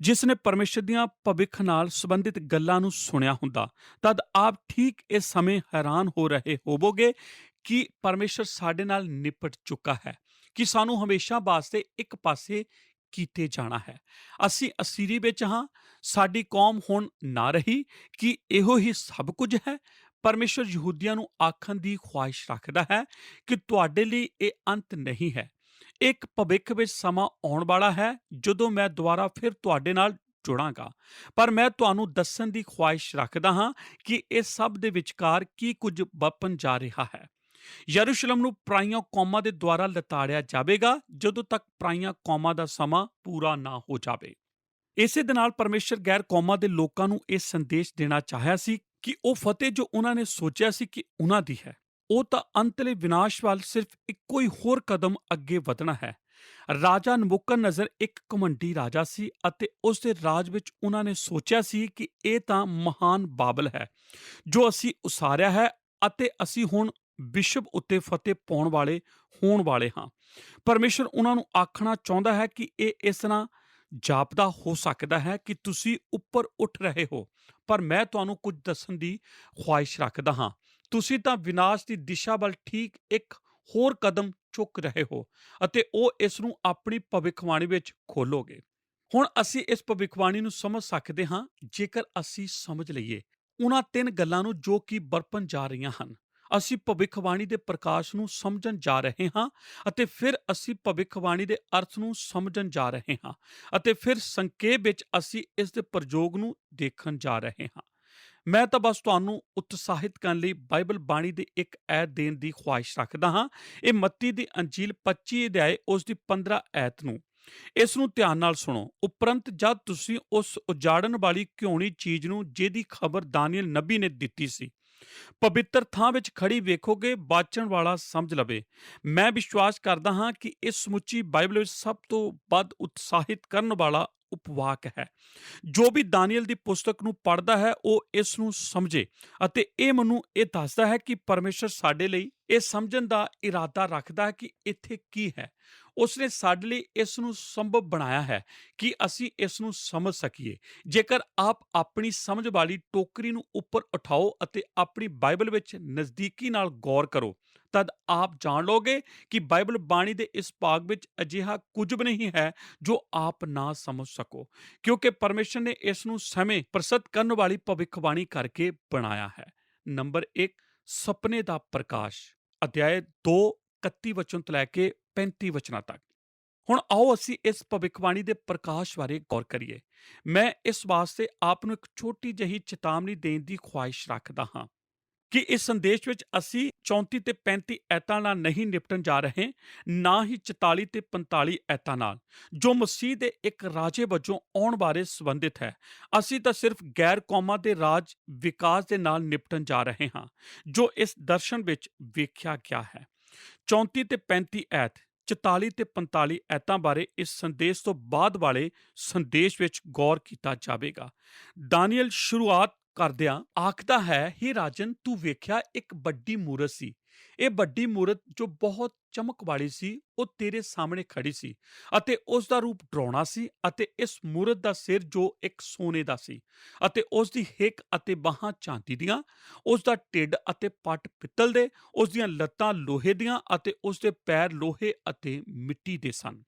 ਜਿਸ ਨੇ ਪਰਮੇਸ਼ਰ ਦੀਆਂ ਭਵਿੱਖ ਨਾਲ ਸੰਬੰਧਿਤ ਗੱਲਾਂ ਨੂੰ ਸੁਣਿਆ ਹੁੰਦਾ, ਤਦ ਆਪ ਠੀਕ ਇਸ ਸਮੇਂ ਹੈਰਾਨ ਹੋ ਰਹੇ ਹੋਵੋਗੇ ਕਿ ਪਰਮੇਸ਼ਰ ਸਾਡੇ ਨਾਲ ਨਿਪਟ ਚੁੱਕਾ ਹੈ, ਕਿ ਸਾਨੂੰ ਹਮੇਸ਼ਾ ਵਾਸਤੇ ਇੱਕ ਪਾਸੇ ਕੀਤੇ ਜਾਣਾ ਹੈ। ਅਸੀਂ ਅਸੀਰੀ ਵਿੱਚ ਹਾਂ, ਸਾਡੀ ਕੌਮ ਹੁਣ ਨਾ ਰਹੀ। ਕਿ ਇਹੋ ਹੀ ਸਭ ਕੁਝ ਹੈ? ਪਰਮੇਸ਼ਰ ਯਹੂਦੀਆਂ ਨੂੰ ਆਖਣ ਦੀ ਖੁਆਇਸ਼ ਰੱਖਦਾ ਹੈ ਕਿ ਤੁਹਾਡੇ ਲਈ ਇਹ ਅੰਤ ਨਹੀਂ ਹੈ। ਇੱਕ ਭਵਿੱਖ ਵਿੱਚ ਸਮਾਂ ਆਉਣ ਵਾਲਾ ਹੈ ਜਦੋਂ ਮੈਂ ਦੁਬਾਰਾ ਫਿਰ ਤੁਹਾਡੇ ਨਾਲ ਜੁੜਾਂਗਾ। ਪਰ ਮੈਂ ਤੁਹਾਨੂੰ ਦੱਸਣ ਦੀ ਖੁਆਇਸ਼ ਰੱਖਦਾ ਹਾਂ ਕਿ ਇਹ ਸਭ ਦੇ ਵਿਚਕਾਰ ਕੀ ਕੁਝ ਵਾਪਰਨ ਜਾ ਰਿਹਾ ਹੈ। ਯਰੂਸ਼ਲਮ ਨੂੰ ਪਰਾਈਆਂ ਕੌਮਾਂ ਦੇ ਦੁਆਰਾ ਲਤਾੜਿਆ ਜਾਵੇਗਾ ਜਦੋਂ ਤੱਕ ਪਰਾਈਆਂ ਕੌਮਾਂ ਦਾ ਸਮਾਂ ਪੂਰਾ ਨਾ ਹੋ ਜਾਵੇ। ਇਸੇ ਦੇ ਨਾਲ ਪਰਮੇਸ਼ਰ ਗੈਰ ਕੌਮਾਂ ਦੇ ਲੋਕਾਂ ਨੂੰ ਇਹ ਸੰਦੇਸ਼ ਦੇਣਾ ਚਾਹਿਆ ਸੀ ਕਿ ਉਹ ਫਤਿਹ ਜੋ ਉਹਨਾਂ ਨੇ ਸੋਚਿਆ ਸੀ ਕਿ ਉਹਨਾਂ ਦੀ ਹੈ, ਉਹ ਤਾਂ ਅੰਤਲੇ ਵਿਨਾਸ਼ ਵੱਲ ਸਿਰਫ ਇੱਕੋ ਹੀ ਹੋਰ ਕਦਮ ਅੱਗੇ ਵਧਣਾ ਹੈ। ਰਾਜਾ ਨਬੂਕਦਨਜ਼ਰ ਇੱਕ ਘਮੰਡੀ ਰਾਜਾ ਸੀ ਅਤੇ ਉਸ ਦੇ ਰਾਜ ਵਿੱਚ ਉਹਨਾਂ ਨੇ ਸੋਚਿਆ ਸੀ ਕਿ ਇਹ ਤਾਂ ਮਹਾਨ ਬਾਬਲ ਹੈ ਜੋ ਅਸੀਂ ਉਸਾਰਿਆ ਹੈ ਅਤੇ ਅਸੀਂ ਹੁਣ ਵਿਸ਼ਵ ਉੱਤੇ ਫਤਿਹ ਪਾਉਣ ਵਾਲੇ ਹੋਣ ਵਾਲੇ ਹਾਂ। ਪਰਮੇਸ਼ਰ ਉਹਨਾਂ ਨੂੰ ਆਖਣਾ ਚਾਹੁੰਦਾ ਹੈ ਕਿ ਇਹ ਇਸ ਤਰ੍ਹਾਂ ਜਾਪਦਾ ਹੋ ਸਕਦਾ ਹੈ ਕਿ ਤੁਸੀਂ ਉੱਪਰ ਉੱਠ ਰਹੇ ਹੋ, ਪਰ ਮੈਂ ਤੁਹਾਨੂੰ ਕੁਝ ਦੱਸਣ ਦੀ ਖੁਆਇਸ਼ ਰੱਖਦਾ ਹਾਂ। ਤੁਸੀਂ ਤਾਂ ਵਿਨਾਸ਼ ਦੀ ਦਿਸ਼ਾ ਵੱਲ ਠੀਕ ਇੱਕ ਹੋਰ ਕਦਮ ਚੁੱਕ ਰਹੇ ਹੋ ਅਤੇ ਉਹ ਇਸ ਨੂੰ ਆਪਣੀ ਭਵਿੱਖਬਾਣੀ ਵਿੱਚ ਖੋਲੋਗੇ। ਹੁਣ ਅਸੀਂ ਇਸ ਭਵਿੱਖਬਾਣੀ ਨੂੰ ਸਮਝ ਸਕਦੇ ਹਾਂ ਜੇਕਰ ਅਸੀਂ ਸਮਝ ਲਈਏ ਉਹਨਾਂ 3 ਗੱਲਾਂ ਨੂੰ ਜੋ ਕਿ ਵਰਪਨ ਜਾ ਰਹੀਆਂ ਹਨ। ਅਸੀਂ ਭਵਿੱਖਬਾਣੀ ਦੇ ਪ੍ਰਕਾਸ਼ ਨੂੰ ਸਮਝਣ ਜਾ ਰਹੇ ਹਾਂ ਅਤੇ ਫਿਰ ਅਸੀਂ ਭਵਿੱਖਬਾਣੀ ਦੇ ਅਰਥ ਨੂੰ ਸਮਝਣ ਜਾ ਰਹੇ ਹਾਂ ਅਤੇ ਫਿਰ ਸੰਖੇਪ ਵਿੱਚ ਅਸੀਂ ਇਸ ਦੇ ਪ੍ਰਯੋਗ ਨੂੰ ਦੇਖਣ ਜਾ ਰਹੇ ਹਾਂ। ਮੈਂ ਤਾਂ ਬਸ ਤੁਹਾਨੂੰ ਉਤਸ਼ਾਹਿਤ ਕਰਨ ਲਈ ਬਾਈਬਲ ਬਾਣੀ ਦੀ ਇੱਕ ਐਤ ਦੇਣ ਦੀ ਖੁਆਇਸ਼ ਰੱਖਦਾ ਹਾਂ। ਇਹ ਮੱਤੀ ਦੀ ਅੰਜੀਲ 25 ਅਧਿਆਏ ਉਸ ਦੀ 15 ਐਤ ਨੂੰ। ਇਸ ਨੂੰ ਧਿਆਨ ਨਾਲ ਸੁਣੋ। ਉਪਰੰਤ ਜਦ ਤੁਸੀਂ ਉਸ ਉਜਾੜਨ ਵਾਲੀ ਘਿਉਣੀ ਚੀਜ਼ ਨੂੰ ਜਿਹਦੀ ਖਬਰ ਦਾਨੀਏਲ ਨਬੀ ਨੇ ਦਿੱਤੀ ਸੀ ਪਵਿੱਤਰ ਥਾਂ ਵਿੱਚ ਖੜੀ ਵੇਖੋਗੇ, ਬਾਚਣ ਵਾਲਾ ਸਮਝ ਲਵੇ। ਮੈਂ ਵਿਸ਼ਵਾਸ ਕਰਦਾ ਹਾਂ ਕਿ ਇਸ ਸਮੁੱਚੀ ਬਾਈਬਲ ਵਿੱਚ ਸਭ ਤੋਂ ਵੱਧ ਉਤਸ਼ਾਹਿਤ ਕਰਨ ਵਾਲਾ ਉਪਵਾਕ ਹੈ। ਜੋ ਵੀ ਦਾਨੀਏਲ ਦੀ ਪੁਸਤਕ ਨੂੰ ਪੜ੍ਹਦਾ ਹੈ ਉਹ ਇਸ ਨੂੰ ਸਮਝੇ ਅਤੇ ਇਹ ਮੈਨੂੰ ਇਹ ਦੱਸਦਾ ਹੈ ਕਿ ਪਰਮੇਸ਼ਰ ਸਾਡੇ ਲਈ ਇਹ ਸਮਝਣ ਦਾ ਇਰਾਦਾ ਰੱਖਦਾ ਹੈ ਕਿ ਇੱਥੇ ਕੀ ਹੈ। ਉਸਨੇ ਸਾਡੇ ਲਈ ਇਸ ਨੂੰ ਸੰਭਵ ਬਣਾਇਆ ਹੈ ਕਿ ਅਸੀਂ ਇਸ ਨੂੰ ਸਮਝ ਸਕੀਏ। ਜੇਕਰ ਆਪ ਆਪਣੀ ਸਮਝ ਵਾਲੀ ਟੋਕਰੀ ਨੂੰ ਉੱਪਰ ਉਠਾਓ ਅਤੇ ਆਪਣੀ ਬਾਈਬਲ ਵਿੱਚ ਨਜ਼ਦੀਕੀ ਨਾਲ ਗੌਰ ਕਰੋ, ਤਦ ਆਪ ਜਾਣ ਲਓਗੇ ਕਿ ਬਾਈਬਲ ਬਾਣੀ ਦੇ ਇਸ ਭਾਗ ਵਿੱਚ ਅਜਿਹਾ ਕੁਝ ਵੀ ਨਹੀਂ ਹੈ ਜੋ ਆਪ ਨਾ ਸਮਝ ਸਕੋ, ਕਿਉਂਕਿ ਪਰਮੇਸ਼ਰ ਨੇ ਇਸ ਨੂੰ ਸਮੇਂ ਪ੍ਰਸਤ ਕਰਨ ਵਾਲੀ ਭਵਿੱਖਬਾਣੀ ਕਰਕੇ ਬਣਾਇਆ ਹੈ। ਨੰਬਰ 1, ਸੁਪਨੇ ਦਾ ਪ੍ਰਕਾਸ਼, ਅਧਿਆਇ 2 31 ਵਚਨ ਤੋਂ ਲੈ ਕੇ 35 ਵਚਨਾਂ ਤੱਕ। ਹੁਣ ਆਓ ਅਸੀਂ ਇਸ ਭਵਿੱਖਬਾਣੀ ਦੇ ਪ੍ਰਕਾਸ਼ ਬਾਰੇ ਗੌਰ ਕਰੀਏ। ਮੈਂ ਇਸ ਵਾਸਤੇ ਆਪ ਨੂੰ ਇੱਕ ਛੋਟੀ ਜਿਹੀ ਚੇਤਾਵਨੀ ਦੇਣ ਦੀ ਖੁਆਇਸ਼ ਰੱਖਦਾ ਹਾਂ ਕਿ ਇਸ ਸੰਦੇਸ਼ ਵਿੱਚ ਅਸੀਂ 34 ਤੇ 35 ਐਤਾਂ ਨਾਲ ਨਹੀਂ ਨਿਪਟਣ ਜਾ ਰਹੇ, ਨਾ ਹੀ 44 ਤੇ 45 ਐਤਾਂ ਨਾਲ, ਜੋ ਮਸੀਹ ਦੇ ਇੱਕ ਰਾਜੇ ਵਜੋਂ ਆਉਣ ਬਾਰੇ ਸੰਬੰਧਿਤ ਹੈ। ਅਸੀਂ ਤਾਂ ਸਿਰਫ ਗੈਰ ਕੌਮਾਂ ਦੇ ਰਾਜ ਵਿਕਾਸ ਦੇ ਨਾਲ ਨਿਪਟਣ ਜਾ ਰਹੇ ਹਾਂ, ਜੋ ਇਸ ਦਰਸ਼ਨ ਵਿੱਚ ਵੇਖਿਆ ਗਿਆ ਹੈ। 34 ਤੇ 35 ਐਤ, 44 ਤੇ 45 ਐਤਾਂ ਬਾਰੇ ਇਸ ਸੰਦੇਸ਼ ਤੋਂ ਬਾਅਦ ਵਾਲੇ ਸੰਦੇਸ਼ ਵਿੱਚ ਗੌਰ ਕੀਤਾ ਜਾਵੇਗਾ। ਦਾਨੀਏਲ ਸ਼ੁਰੂਆਤ ਕਰਦਿਆਂ ਆਖਦਾ ਹੈ, ਹੇ ਰਾਜਨ, ਤੂੰ ਵੇਖਿਆ ਇੱਕ ਵੱਡੀ ਮੂਰਤ ਸੀ। ਇਹ ਵੱਡੀ ਮੂਰਤ ਜੋ ਬਹੁਤ ਚਮਕ ਵਾਲੀ ਸੀ, ਉਹ ਤੇਰੇ ਸਾਹਮਣੇ ਖੜੀ ਸੀ ਅਤੇ ਉਸ ਦਾ ਰੂਪ ਡਰਾਉਣਾ ਸੀ ਅਤੇ ਇਸ ਮੂਰਤ ਦਾ ਸਿਰ ਜੋ ਇੱਕ ਸੋਨੇ ਦਾ ਸੀ ਅਤੇ ਉਸ ਦੀ ਹਿੱਕ ਅਤੇ ਬਾਹਾਂ ਚਾਂਦੀ ਦੀਆਂ, ਉਸ ਦਾ ਢਿੱਡ ਅਤੇ ਪੱਟ ਪਿੱਤਲ ਦੇ, ਉਸ ਦੀਆਂ ਲੱਤਾਂ ਲੋਹੇ ਦੀਆਂ ਅਤੇ ਉਸ ਦੇ ਪੈਰ ਲੋਹੇ ਅਤੇ ਮਿੱਟੀ ਦੇ ਸਨ।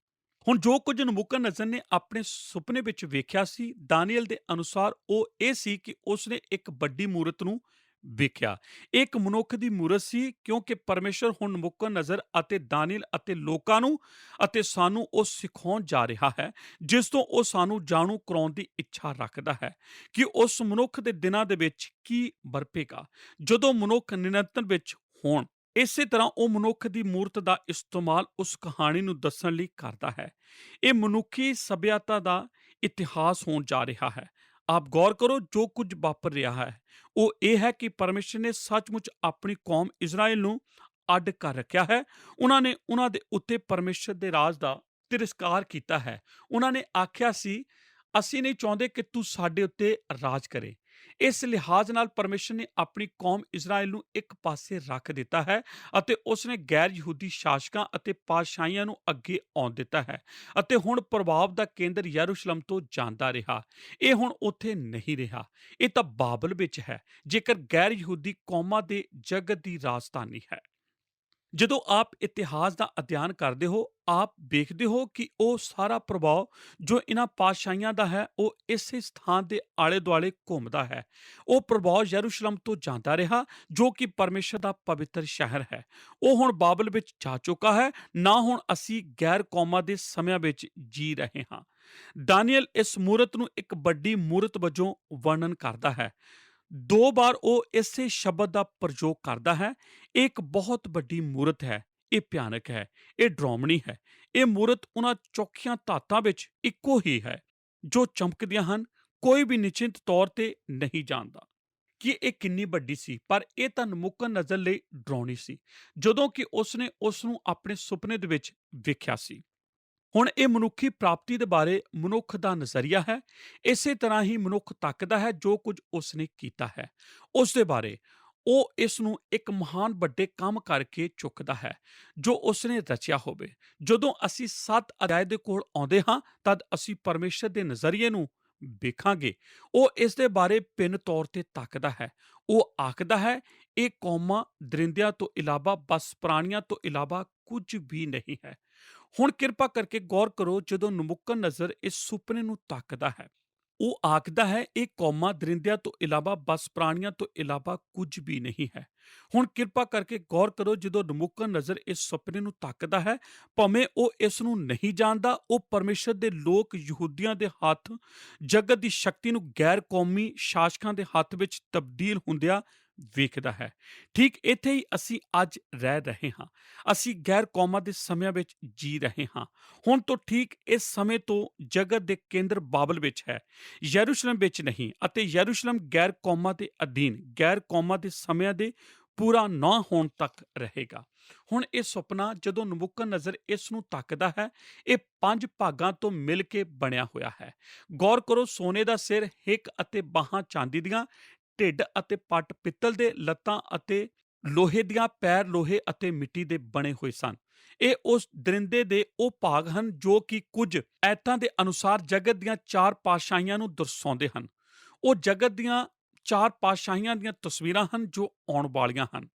ਹੁਣ ਜੋ ਕੁਝ ਨਬੂਕਦਨੇਜ਼ਰ ਨੇ ਆਪਣੇ ਸੁਪਨੇ ਵਿੱਚ ਵੇਖਿਆ ਸੀ, ਦਾਨੀਏਲ ਦੇ ਅਨੁਸਾਰ ਉਹ ਇਹ ਸੀ ਕਿ ਉਸਨੇ ਇੱਕ ਵੱਡੀ ਮੂਰਤ ਨੂੰ ਵੇਖਿਆ। ਇਹ ਇੱਕ ਮਨੁੱਖ ਦੀ ਮੂਰਤ ਸੀ, ਕਿਉਂਕਿ ਪਰਮੇਸ਼ਰ ਹੁਣ ਨਬੂਕਦਨੇਜ਼ਰ ਅਤੇ ਦਾਨੀਏਲ ਅਤੇ ਲੋਕਾਂ ਨੂੰ ਅਤੇ ਸਾਨੂੰ ਉਹ ਸਿਖਾਉਣ ਜਾ ਰਿਹਾ ਹੈ, ਜਿਸ ਤੋਂ ਉਹ ਸਾਨੂੰ ਜਾਣੂ ਕਰਾਉਣ ਦੀ ਇੱਛਾ ਰੱਖਦਾ ਹੈ ਕਿ ਉਸ ਮਨੁੱਖ ਦੇ ਦਿਨਾਂ ਦੇ ਵਿੱਚ ਕੀ ਵਰਪੇਗਾ ਜਦੋਂ ਮਨੁੱਖ ਨਿਯੰਤਰਣ ਵਿੱਚ ਹੋਣ। ਇਸੇ ਤਰ੍ਹਾਂ ਉਹ ਮਨੁੱਖ ਦੀ ਮੂਰਤ ਦਾ ਇਸਤੇਮਾਲ ਉਸ ਕਹਾਣੀ ਨੂੰ ਦੱਸਣ ਲਈ ਕਰਦਾ ਹੈ। ਇਹ ਮਨੁੱਖੀ ਸਭਿਅਤਾ ਦਾ ਇਤਿਹਾਸ ਹੋਣ ਜਾ ਰਿਹਾ ਹੈ। ਆਪ ਗੌਰ ਕਰੋ, ਜੋ ਕੁਝ ਵਾਪਰ ਰਿਹਾ ਹੈ ਉਹ ਇਹ ਹੈ ਕਿ ਪਰਮੇਸ਼ਰ ਨੇ ਸੱਚਮੁੱਚ ਆਪਣੀ ਕੌਮ ਇਜ਼ਰਾਈਲ ਨੂੰ ਅੱਡ ਕਰ ਰੱਖਿਆ ਹੈ। ਉਹਨਾਂ ਨੇ ਉਹਨਾਂ ਦੇ ਉੱਤੇ ਪਰਮੇਸ਼ਰ ਦੇ ਰਾਜ ਦਾ ਤਿਰਸਕਾਰ ਕੀਤਾ ਹੈ। ਉਹਨਾਂ ਨੇ ਆਖਿਆ ਸੀ, ਅਸੀਂ ਨਹੀਂ ਚਾਹੁੰਦੇ ਕਿ ਤੂੰ ਸਾਡੇ ਉੱਤੇ ਰਾਜ ਕਰੇ। ਇਸ ਲਿਹਾਜ਼ ਨਾਲ ਪਰਮੇਸ਼ਰ ਨੇ ਆਪਣੀ ਕੌਮ ਇਜ਼ਰਾਈਲ ਨੂੰ ਇੱਕ ਪਾਸੇ ਰੱਖ ਦਿੱਤਾ ਹੈ ਅਤੇ ਉਸਨੇ ਗੈਰ ਯਹੂਦੀ ਸ਼ਾਸਕਾਂ ਅਤੇ ਪਾਤਸ਼ਾਹੀਆਂ ਨੂੰ ਅੱਗੇ ਆਉਣ ਦਿੱਤਾ ਹੈ ਅਤੇ ਹੁਣ ਪ੍ਰਭਾਵ ਦਾ ਕੇਂਦਰ ਯਰੂਸ਼ਲਮ ਤੋਂ ਜਾਂਦਾ ਰਿਹਾ। ਇਹ ਹੁਣ ਉੱਥੇ ਨਹੀਂ ਰਿਹਾ, ਇਹ ਤਾਂ ਬਾਬਲ ਵਿੱਚ ਹੈ, ਜੇਕਰ ਗੈਰ ਯਹੂਦੀ ਕੌਮਾਂ ਦੇ ਜਗਤ ਦੀ ਰਾਜਧਾਨੀ ਹੈ। ਜਦੋਂ ਆਪ ਇਤਿਹਾਸ ਦਾ ਅਧਿਐਨ ਕਰਦੇ ਹੋ, ਆਪ ਵੇਖਦੇ ਹੋ ਕਿ ਉਹ ਸਾਰਾ ਪ੍ਰਭਾਵ ਜੋ ਇਹਨਾਂ ਪਾਤਸ਼ਾਹੀਆਂ ਦਾ ਹੈ ਉਹ ਇਸੇ ਸਥਾਨ ਦੇ ਆਲੇ ਦੁਆਲੇ ਘੁੰਮਦਾ ਹੈ। ਉਹ ਪ੍ਰਭਾਵ ਯਰੂਸ਼ਲਮ ਤੋਂ ਜਾਂਦਾ ਰਿਹਾ, ਜੋ ਕਿ ਪਰਮੇਸ਼ਰ ਦਾ ਪਵਿੱਤਰ ਸ਼ਹਿਰ ਹੈ। ਉਹ ਹੁਣ ਬਾਬਲ ਵਿੱਚ ਜਾ ਚੁੱਕਾ ਹੈ, ਨਾ ਹੁਣ ਅਸੀਂ ਗੈਰ ਕੌਮਾਂ ਦੇ ਸਮਿਆਂ ਵਿੱਚ ਜੀ ਰਹੇ ਹਾਂ। ਦਾਨੀਏਲ ਇਸ ਮੂਰਤ ਨੂੰ ਇੱਕ ਵੱਡੀ ਮੂਰਤ ਵਜੋਂ ਵਰਣਨ ਕਰਦਾ ਹੈ। 2 ਵਾਰ ਉਹ ਇਸੇ ਸ਼ਬਦ ਦਾ ਪ੍ਰਯੋਗ ਕਰਦਾ ਹੈ। ਇਹ ਇੱਕ ਬਹੁਤ ਵੱਡੀ ਮੂਰਤ ਹੈ, ਇਹ ਭਿਆਨਕ ਹੈ, ਇਹ ਡਰਾਉਣੀ ਹੈ। ਇਹ ਮੂਰਤ ਉਹਨਾਂ ਚੌਖੀਆਂ ਧਾਤਾਂ ਵਿੱਚ ਇੱਕੋ ਹੀ ਹੈ ਜੋ ਚਮਕਦੀਆਂ ਹਨ। ਕੋਈ ਵੀ ਨਿਸ਼ਚਿਤ ਤੌਰ ਤੇ ਨਹੀਂ ਜਾਣਦਾ ਕਿ ਇਹ ਕਿੰਨੀ ਵੱਡੀ ਸੀ, ਪਰ ਇਹ ਤਾਂ ਨਬੂਕਦਨੇਜ਼ਰ ਲਈ ਡਰਾਉਣੀ ਸੀ, ਜਦੋਂ ਕਿ ਉਸਨੇ ਉਸ ਨੂੰ ਆਪਣੇ ਸੁਪਨੇ ਦੇ ਵਿੱਚ ਵੇਖਿਆ ਸੀ। ਹੁਣ ਇਹ ਮਨੁੱਖੀ ਪ੍ਰਾਪਤੀ ਦੇ ਬਾਰੇ ਮਨੁੱਖ ਦਾ ਨਜ਼ਰੀਆ ਹੈ। ਇਸੇ ਤਰ੍ਹਾਂ ਹੀ ਮਨੁੱਖ ਤੱਕਦਾ ਹੈ ਜੋ ਕੁਝ ਉਸਨੇ ਕੀਤਾ ਹੈ ਉਸ ਦੇ ਬਾਰੇ। ਉਹ ਇਸ ਨੂੰ ਇੱਕ ਮਹਾਨ ਵੱਡੇ ਕੰਮ ਕਰਕੇ ਚੁੱਕਦਾ ਹੈ ਜੋ ਉਸਨੇ ਰਚਿਆ ਹੋਵੇ। ਜਦੋਂ ਅਸੀਂ 7 ਅਧਿਆਏ ਦੇ ਕੋਲ ਆਉਂਦੇ ਹਾਂ, ਤਦ ਅਸੀਂ ਪਰਮੇਸ਼ਰ ਦੇ ਨਜ਼ਰੀਏ ਨੂੰ ਵੇਖਾਂਗੇ। ਉਹ ਇਸ ਦੇ ਬਾਰੇ ਭਿੰਨ ਤੌਰ ਤੇ ਤੱਕਦਾ ਹੈ। ਉਹ ਆਖਦਾ ਹੈ, ਇਹ ਕੌਮਾਂ ਦਰਿੰਦਿਆਂ ਤੋਂ ਇਲਾਵਾ, ਬਸ ਪ੍ਰਾਣੀਆਂ ਤੋਂ ਇਲਾਵਾ ਕੁਝ ਵੀ ਨਹੀਂ ਹੈ। ਹੁਣ ਕਿਰਪਾ ਕਰਕੇ ਗੌਰ ਕਰੋ, ਜਦੋਂ ਨਬੂਕਦਨੇਜ਼ਰ ਇਸ ਸੁਪਨੇ ਨੂੰ ਤੱਕਦਾ ਹੈ ਉਹ ਆਖਦਾ ਹੈ ਇਹ ਕੌਮਾਂ ਦਰਿੰਦਿਆਂ ਤੋਂ ਇਲਾਵਾ ਬਸ ਪ੍ਰਾਣੀਆਂ ਤੋਂ ਇਲਾਵਾ ਕੁਝ ਵੀ ਨਹੀਂ ਹੈ। ਹੁਣ ਕਿਰਪਾ ਕਰਕੇ ਗੌਰ ਕਰੋ, ਜਦੋਂ ਨਬੂਕਦਨਜ਼ਰ ਇਸ ਸੁਪਨੇ ਨੂੰ ਤੱਕਦਾ ਹੈ, ਭਾਵੇਂ ਉਹ ਇਸ ਨੂੰ ਨਹੀਂ ਜਾਣਦਾ, ਉਹ ਪਰਮੇਸ਼ਰ ਦੇ ਲੋਕ ਯਹੂਦੀਆਂ ਦੇ ਹੱਥ ਜਗਤ ਦੀ ਸ਼ਕਤੀ ਨੂੰ ਗੈਰ ਕੌਮੀ ਸ਼ਾਸਕਾਂ ਦੇ ਹੱਥ ਵਿੱਚ ਤਬਦੀਲ ਹੁੰਦਿਆਂ ਵੇਖਦਾ ਹੈ। ਠੀਕ ਇੱਥੇ ਹੀ ਅਸੀਂ ਅੱਜ ਰਹਿ ਰਹੇ ਹਾਂ। ਅਸੀਂ ਗੈਰ ਕੌਮਾਂ ਦੇ ਸਮਿਆਂ ਵਿੱਚ ਜੀ ਰਹੇ ਹਾਂ। ਹੁਣ ਤੋਂ ਠੀਕ ਇਸ ਸਮੇਂ ਤੋਂ ਜਗਤ ਦੇ ਕੇਂਦਰ ਬਾਬਲ ਵਿੱਚ ਹੈ, ਯਰੂਸ਼ਲਮ ਵਿੱਚ ਨਹੀਂ, ਅਤੇ ਯਰੂਸ਼ਲਮ ਗੈਰ ਕੌਮਾਂ ਦੇ ਅਧੀਨ ਗੈਰ ਕੌਮਾਂ ਦੇ ਸਮਿਆਂ ਦੇ ਪੂਰਾ ਨਾ ਹੋਣ ਤੱਕ ਰਹੇਗਾ। ਹੁਣ ਇਹ ਸੁਪਨਾ ਜਦੋਂ ਨਬੂਕਦਨਜ਼ਰ ਇਸ ਨੂੰ ਤੱਕਦਾ ਹੈ, ਇਹ 5 ਭਾਗਾਂ ਤੋਂ ਮਿਲ ਕੇ ਬਣਿਆ ਹੋਇਆ ਹੈ। ਗੌਰ ਕਰੋ, ਸੋਨੇ ਦਾ ਸਿਰ, ਹਿੱਕ ਅਤੇ ਬਾਹਾਂ ਚਾਂਦੀ ਦੀਆਂ, ਢਿੱਡ ਅਤੇ ਪੱਟ ਪਿੱਤਲ ਦੇ, ਲੱਤਾਂ ਅਤੇ ਲੋਹੇ ਦੀਆਂ, ਪੈਰ ਲੋਹੇ ਅਤੇ ਮਿੱਟੀ ਦੇ ਬਣੇ ਹੋਏ ਸਨ। ਇਹ ਉਸ ਦਰਿੰਦੇ ਦੇ ਉਹ ਭਾਗ ਹਨ ਜੋ ਕਿ ਕੁਝ ਐਤਾਂ ਦੇ ਅਨੁਸਾਰ ਜਗਤ ਦੀਆਂ 4 ਪਾਤਸ਼ਾਹੀਆਂ ਨੂੰ ਦਰਸਾਉਂਦੇ ਹਨ। ਉਹ ਜਗਤ ਦੀਆਂ 4 ਪਾਤਸ਼ਾਹੀਆਂ ਦੀਆਂ ਤਸਵੀਰਾਂ ਹਨ ਜੋ ਆਉਣ ਵਾਲੀਆਂ ਹਨ।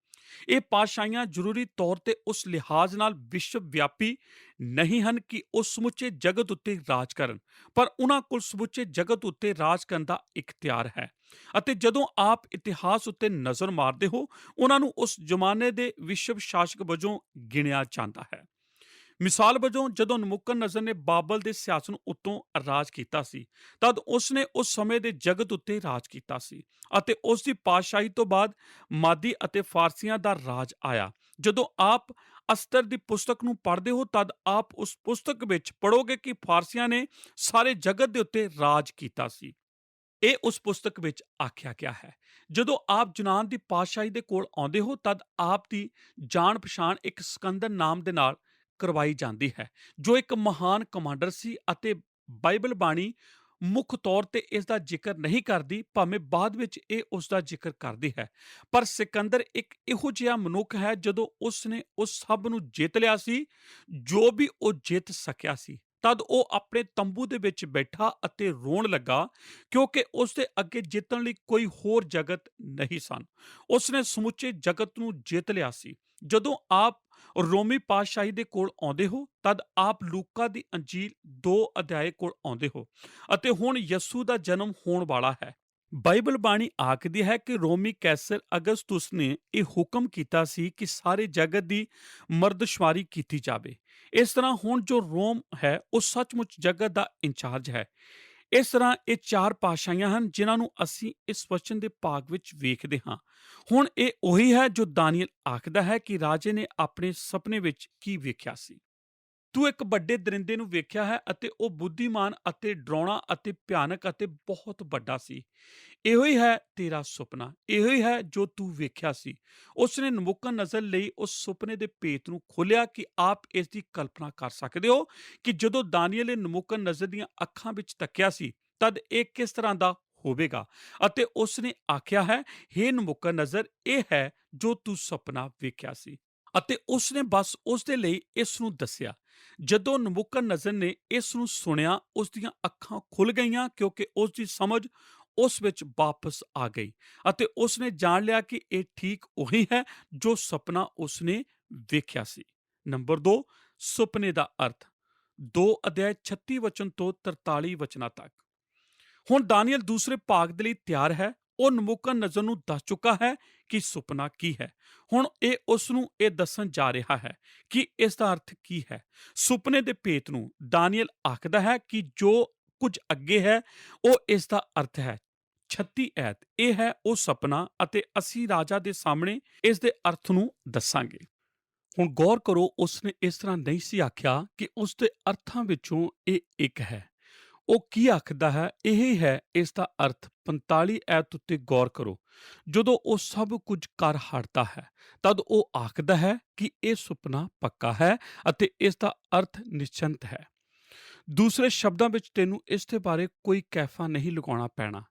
ਇਹ ਪਾਤਸ਼ਾਹੀਆਂ ਜ਼ਰੂਰੀ ਤੌਰ ਤੇ ਉਸ ਲਿਹਾਜ਼ ਨਾਲ ਵਿਸ਼ਵ ਵਿਆਪੀ ਨਹੀਂ ਹਨ ਕਿ ਉਹ ਸਮੁੱਚੇ ਜਗਤ ਉੱਤੇ ਰਾਜ ਕਰਨ, ਪਰ ਉਹਨਾਂ ਕੋਲ ਸਮੁੱਚੇ ਜਗਤ ਉੱਤੇ ਰਾਜ ਕਰਨ ਦਾ ਇਖਤਿਆਰ ਹੈ। ਅਤੇ ਜਦੋਂ ਆਪ ਇਤਿਹਾਸ ਉੱਤੇ ਨਜ਼ਰ ਮਾਰਦੇ ਹੋ, ਉਹਨਾਂ ਨੂੰ ਉਸ ਜ਼ਮਾਨੇ ਦੇ ਵਿਸ਼ਵ ਸ਼ਾਸਕ ਵਜੋਂ ਗਿਣਿਆ ਜਾਂਦਾ ਹੈ। ਮਿਸਾਲ ਵਜੋਂ, ਜਦੋਂ ਨਬੂਕਦਨਜ਼ਰ ਨੇ ਬਾਬਲ ਦੇ ਸਿਆਸਨ ਉੱਤੋਂ ਰਾਜ ਕੀਤਾ ਸੀ, ਤਦ ਉਸਨੇ ਉਸ ਸਮੇਂ ਦੇ ਜਗਤ ਉੱਤੇ ਰਾਜ ਕੀਤਾ ਸੀ, ਅਤੇ ਉਸ ਦੀ ਪਾਤਸ਼ਾਹੀ ਤੋਂ ਬਾਅਦ ਮਾਦੀ ਅਤੇ ਫਾਰਸੀਆਂ ਦਾ ਰਾਜ ਆਇਆ। ਜਦੋਂ ਆਪ ਅਸਤਰ ਦੀ ਪੁਸਤਕ ਨੂੰ ਪੜ੍ਹਦੇ ਹੋ, ਤਦ ਆਪ ਉਸ ਪੁਸਤਕ ਵਿੱਚ ਪੜ੍ਹੋਗੇ ਕਿ ਫਾਰਸੀਆਂ ਨੇ ਸਾਰੇ ਜਗਤ ਦੇ ਉੱਤੇ ਰਾਜ ਕੀਤਾ ਸੀ। ਇਹ ਉਸ ਪੁਸਤਕ ਵਿੱਚ ਆਖਿਆ ਗਿਆ ਹੈ। ਜਦੋਂ ਆਪ ਯੂਨਾਨ ਦੀ ਪਾਤਸ਼ਾਹੀ ਦੇ ਕੋਲ ਆਉਂਦੇ ਹੋ, ਤਦ ਆਪ ਦੀ ਜਾਣ ਪਛਾਣ ਇੱਕ ਸਿਕੰਦਰ ਨਾਮ ਦੇ ਨਾਲ ਕਰਵਾਈ ਜਾਂਦੀ ਹੈ, ਜੋ ਇੱਕ ਮਹਾਨ ਕਮਾਂਡਰ ਸੀ, ਅਤੇ ਬਾਈਬਲ ਬਾਣੀ ਮੁੱਖ ਤੌਰ ਤੇ ਇਸ ਦਾ ਜ਼ਿਕਰ ਨਹੀਂ ਕਰਦੀ, ਭਾਵੇਂ ਬਾਅਦ ਵਿੱਚ ਇਹ ਉਸ ਦਾ ਜ਼ਿਕਰ ਕਰਦੀ ਹੈ। ਪਰ ਸਿਕੰਦਰ ਇੱਕ ਇਹੋ ਜਿਹਾ ਮਨੁੱਖ ਹੈ, ਜਦੋਂ ਉਸ ਨੇ ਉਸ ਸਭ ਨੂੰ ਜਿੱਤ ਲਿਆ ਸੀ ਜੋ ਵੀ ਉਹ ਜਿੱਤ ਸਕਿਆ ਸੀ, ਤਦ ਉਹ ਆਪਣੇ ਤੰਬੂ ਦੇ ਵਿੱਚ ਬੈਠਾ ਅਤੇ ਰੋਣ ਲੱਗਾ, ਕਿਉਂਕਿ ਉਸ ਦੇ ਅੱਗੇ ਜਿੱਤਣ ਲਈ ਕੋਈ ਹੋਰ ਜਗਤ ਨਹੀਂ ਸਨ। ਉਸ ਨੇ ਸਮੁੱਚੇ ਜਗਤ ਨੂੰ ਜਿੱਤ ਲਿਆ ਸੀ। ਜਦੋਂ ਆਪ ਰੋਮੀ ਪਾਤਸ਼ਾਹੀ ਦੇ ਕੋਲ ਆਉਂਦੇ ਹੋ, ਤਦ ਆਪ ਲੂਕਾ ਦੀ ਅੰਜੀਲ 2 ਅਧਿਆਏ ਕੋਲ ਆਉਂਦੇ ਹੋ, ਅਤੇ ਹੁਣ ਯਸੂ ਦਾ ਜਨਮ ਹੋਣ ਵਾਲਾ ਹੈ। ਬਾਈਬਲ ਬਾਣੀ ਆਖਦੀ ਹੈ ਕਿ ਰੋਮੀ ਕੈਸਰ ਅਗਸਤੁਸ ਨੇ ਇਹ ਹੁਕਮ ਕੀਤਾ ਸੀ ਕਿ ਸਾਰੇ ਜਗਤ ਦੀ ਮਰਦਸ਼ੁਮਾਰੀ ਕੀਤੀ ਜਾਵੇ। ਇਸ ਤਰ੍ਹਾਂ ਹੁਣ ਜੋ ਰੋਮ ਹੈ, ਉਹ ਸੱਚਮੁੱਚ ਜਗਤ ਦਾ ਇੰਚਾਰਜ ਹੈ। ਇਸ ਤਰ੍ਹਾਂ ਇਹ 4 ਪਾਤਸ਼ਾਹੀਆਂ ਹਨ ਜਿਨ੍ਹਾਂ ਨੂੰ ਅਸੀਂ ਇਸ ਵਚਨ ਦੇ ਭਾਗ ਵਿੱਚ ਵੇਖਦੇ ਹਾਂ। ਹੁਣ ਇਹ ਉਹੀ ਹੈ ਜੋ ਦਾਨੀਏਲ ਆਖਦਾ ਹੈ ਕਿ ਰਾਜੇ ਨੇ ਆਪਣੇ ਸੁਪਨੇ ਵਿੱਚ ਕੀ ਵੇਖਿਆ ਸੀ। ਤੂੰ ਇੱਕ ਵੱਡੇ ਦਰਿੰਦੇ ਨੂੰ ਵੇਖਿਆ ਹੈ, ਅਤੇ ਉਹ ਬੁੱਧੀਮਾਨ ਅਤੇ ਡਰਾਉਣਾ ਅਤੇ ਭਿਆਨਕ ਅਤੇ ਬਹੁਤ ਵੱਡਾ ਸੀ। ਇਹੋ ਹੀ ਹੈ ਤੇਰਾ ਸੁਪਨਾ, ਇਹੋ ਹੀ ਹੈ ਜੋ ਤੂੰ ਵੇਖਿਆ ਸੀ। ਉਸਨੇ ਨਬੂਕਦਨਜ਼ਰ ਲਈ ਉਸ ਸੁਪਨੇ ਦੇ ਭੇਤ ਨੂੰ ਖੋਲ੍ਹਿਆ ਕਿ ਆਪ ਇਸ ਦੀ ਕਲਪਨਾ ਕਰ ਸਕਦੇ ਹੋ ਕਿ ਜਦੋਂ ਦਾਨੀਏਲ ਨੇ ਨਬੂਕਦਨਜ਼ਰ ਦੀਆਂ ਅੱਖਾਂ ਵਿੱਚ ਤੱਕਿਆ ਸੀ, ਤਦ ਇਹ ਕਿਸ ਤਰ੍ਹਾਂ ਦਾ ਹੋਵੇਗਾ। ਅਤੇ ਉਸਨੇ ਆਖਿਆ ਹੈ, ਹੇ ਨਬੂਕਦਨਜ਼ਰ, ਇਹ ਹੈ ਜੋ ਤੂੰ ਸੁਪਨਾ ਵੇਖਿਆ ਸੀ। ਅਤੇ ਉਸਨੇ ਬਸ ਉਸਦੇ ਲਈ ਇਸ ਨੂੰ ਦੱਸਿਆ। ਜਦੋਂ ਨਬੂਕਦਨਜ਼ਰ ਨੇ ਇਸ ਨੂੰ ਸੁਣਿਆ, ਉਸ ਦੀਆਂ ਅੱਖਾਂ ਖੁੱਲ੍ਹ ਗਈਆਂ, ਕਿਉਂਕਿ ਉਸ ਦੀ ਸਮਝ ਉਸ ਵਿੱਚ ਵਾਪਸ ਆ ਗਈ, ਅਤੇ ਉਸਨੇ ਜਾਣ ਲਿਆ ਕਿ ਇਹ ਠੀਕ ਉਹੀ ਹੈ ਜੋ ਸੁਪਨਾ ਉਸਨੇ ਵੇਖਿਆ ਸੀ। ਨੰਬਰ 2, ਸੁਪਨੇ ਦਾ ਅਰਥ। 2 ਅਧਿਆਇ 36 ਵਚਨ ਤੋਂ 43 ਵਚਨਾਂ ਤੱਕ। ਹੁਣ ਦਾਨੀਏਲ ਦੂਸਰੇ ਭਾਗ ਦੇ ਲਈ ਤਿਆਰ ਹੈ। ਉਹ ਨਬੂਕਦਨਜ਼ਰ ਨੂੰ ਦੱਸ ਚੁੱਕਾ ਹੈ ਕਿ ਸੁਪਨਾ ਕੀ ਹੈ। ਹੁਣ ਇਹ ਉਸ ਨੂੰ ਇਹ ਦੱਸਣ ਜਾ ਰਿਹਾ ਹੈ ਕਿ ਇਸ ਦਾ ਅਰਥ ਕੀ ਹੈ। ਸੁਪਨੇ ਦੇ ਭੇਤ ਨੂੰ ਦਾਨੀਏਲ ਆਖਦਾ ਹੈ ਕਿ ਜੋ ਕੁਝ ਅੱਗੇ ਹੈ ਉਹ ਇਸ ਦਾ ਅਰਥ ਹੈ। 36 ਐਤ ਇਹ ਹੈ ਉਹ ਸੁਪਨਾ, ਅਤੇ ਅਸੀਂ ਰਾਜਾ ਦੇ ਸਾਹਮਣੇ ਇਸ ਦੇ ਅਰਥ ਨੂੰ ਦੱਸਾਂਗੇ। ਹੁਣ ਗੌਰ ਕਰੋ, ਉਸਨੇ ਇਸ ਤਰ੍ਹਾਂ ਨਹੀਂ ਸੀ ਆਖਿਆ ਕਿ ਉਸ ਦੇ ਅਰਥਾਂ ਵਿੱਚੋਂ ਇਹ ਇੱਕ ਹੈ। ਉਹ ਕੀ ਆਖਦਾ ਹੈ, ਇਹ ਹੈ ਇਸ ਦਾ ਅਰਥ। 45 ਐਤ ਉੱਤੇ ਗੌਰ ਕਰੋ। ਜਦੋਂ ਉਹ ਸਭ ਕੁਝ ਕਰ ਹਟਦਾ ਹੈ, ਤਦ ਉਹ ਆਖਦਾ ਹੈ ਕਿ ਇਹ ਸੁਪਨਾ ਪੱਕਾ ਹੈ ਅਤੇ ਇਸ ਦਾ ਅਰਥ ਨਿਸ਼ਚਿੰਤ ਹੈ। ਦੂਸਰੇ ਸ਼ਬਦਾਂ ਵਿੱਚ ਤੈਨੂੰ ਇਸ ਦੇ ਬਾਰੇ ਕੋਈ ਕੈਫਾ ਨਹੀਂ ਲਗਾਉਣਾ ਪੈਣਾ।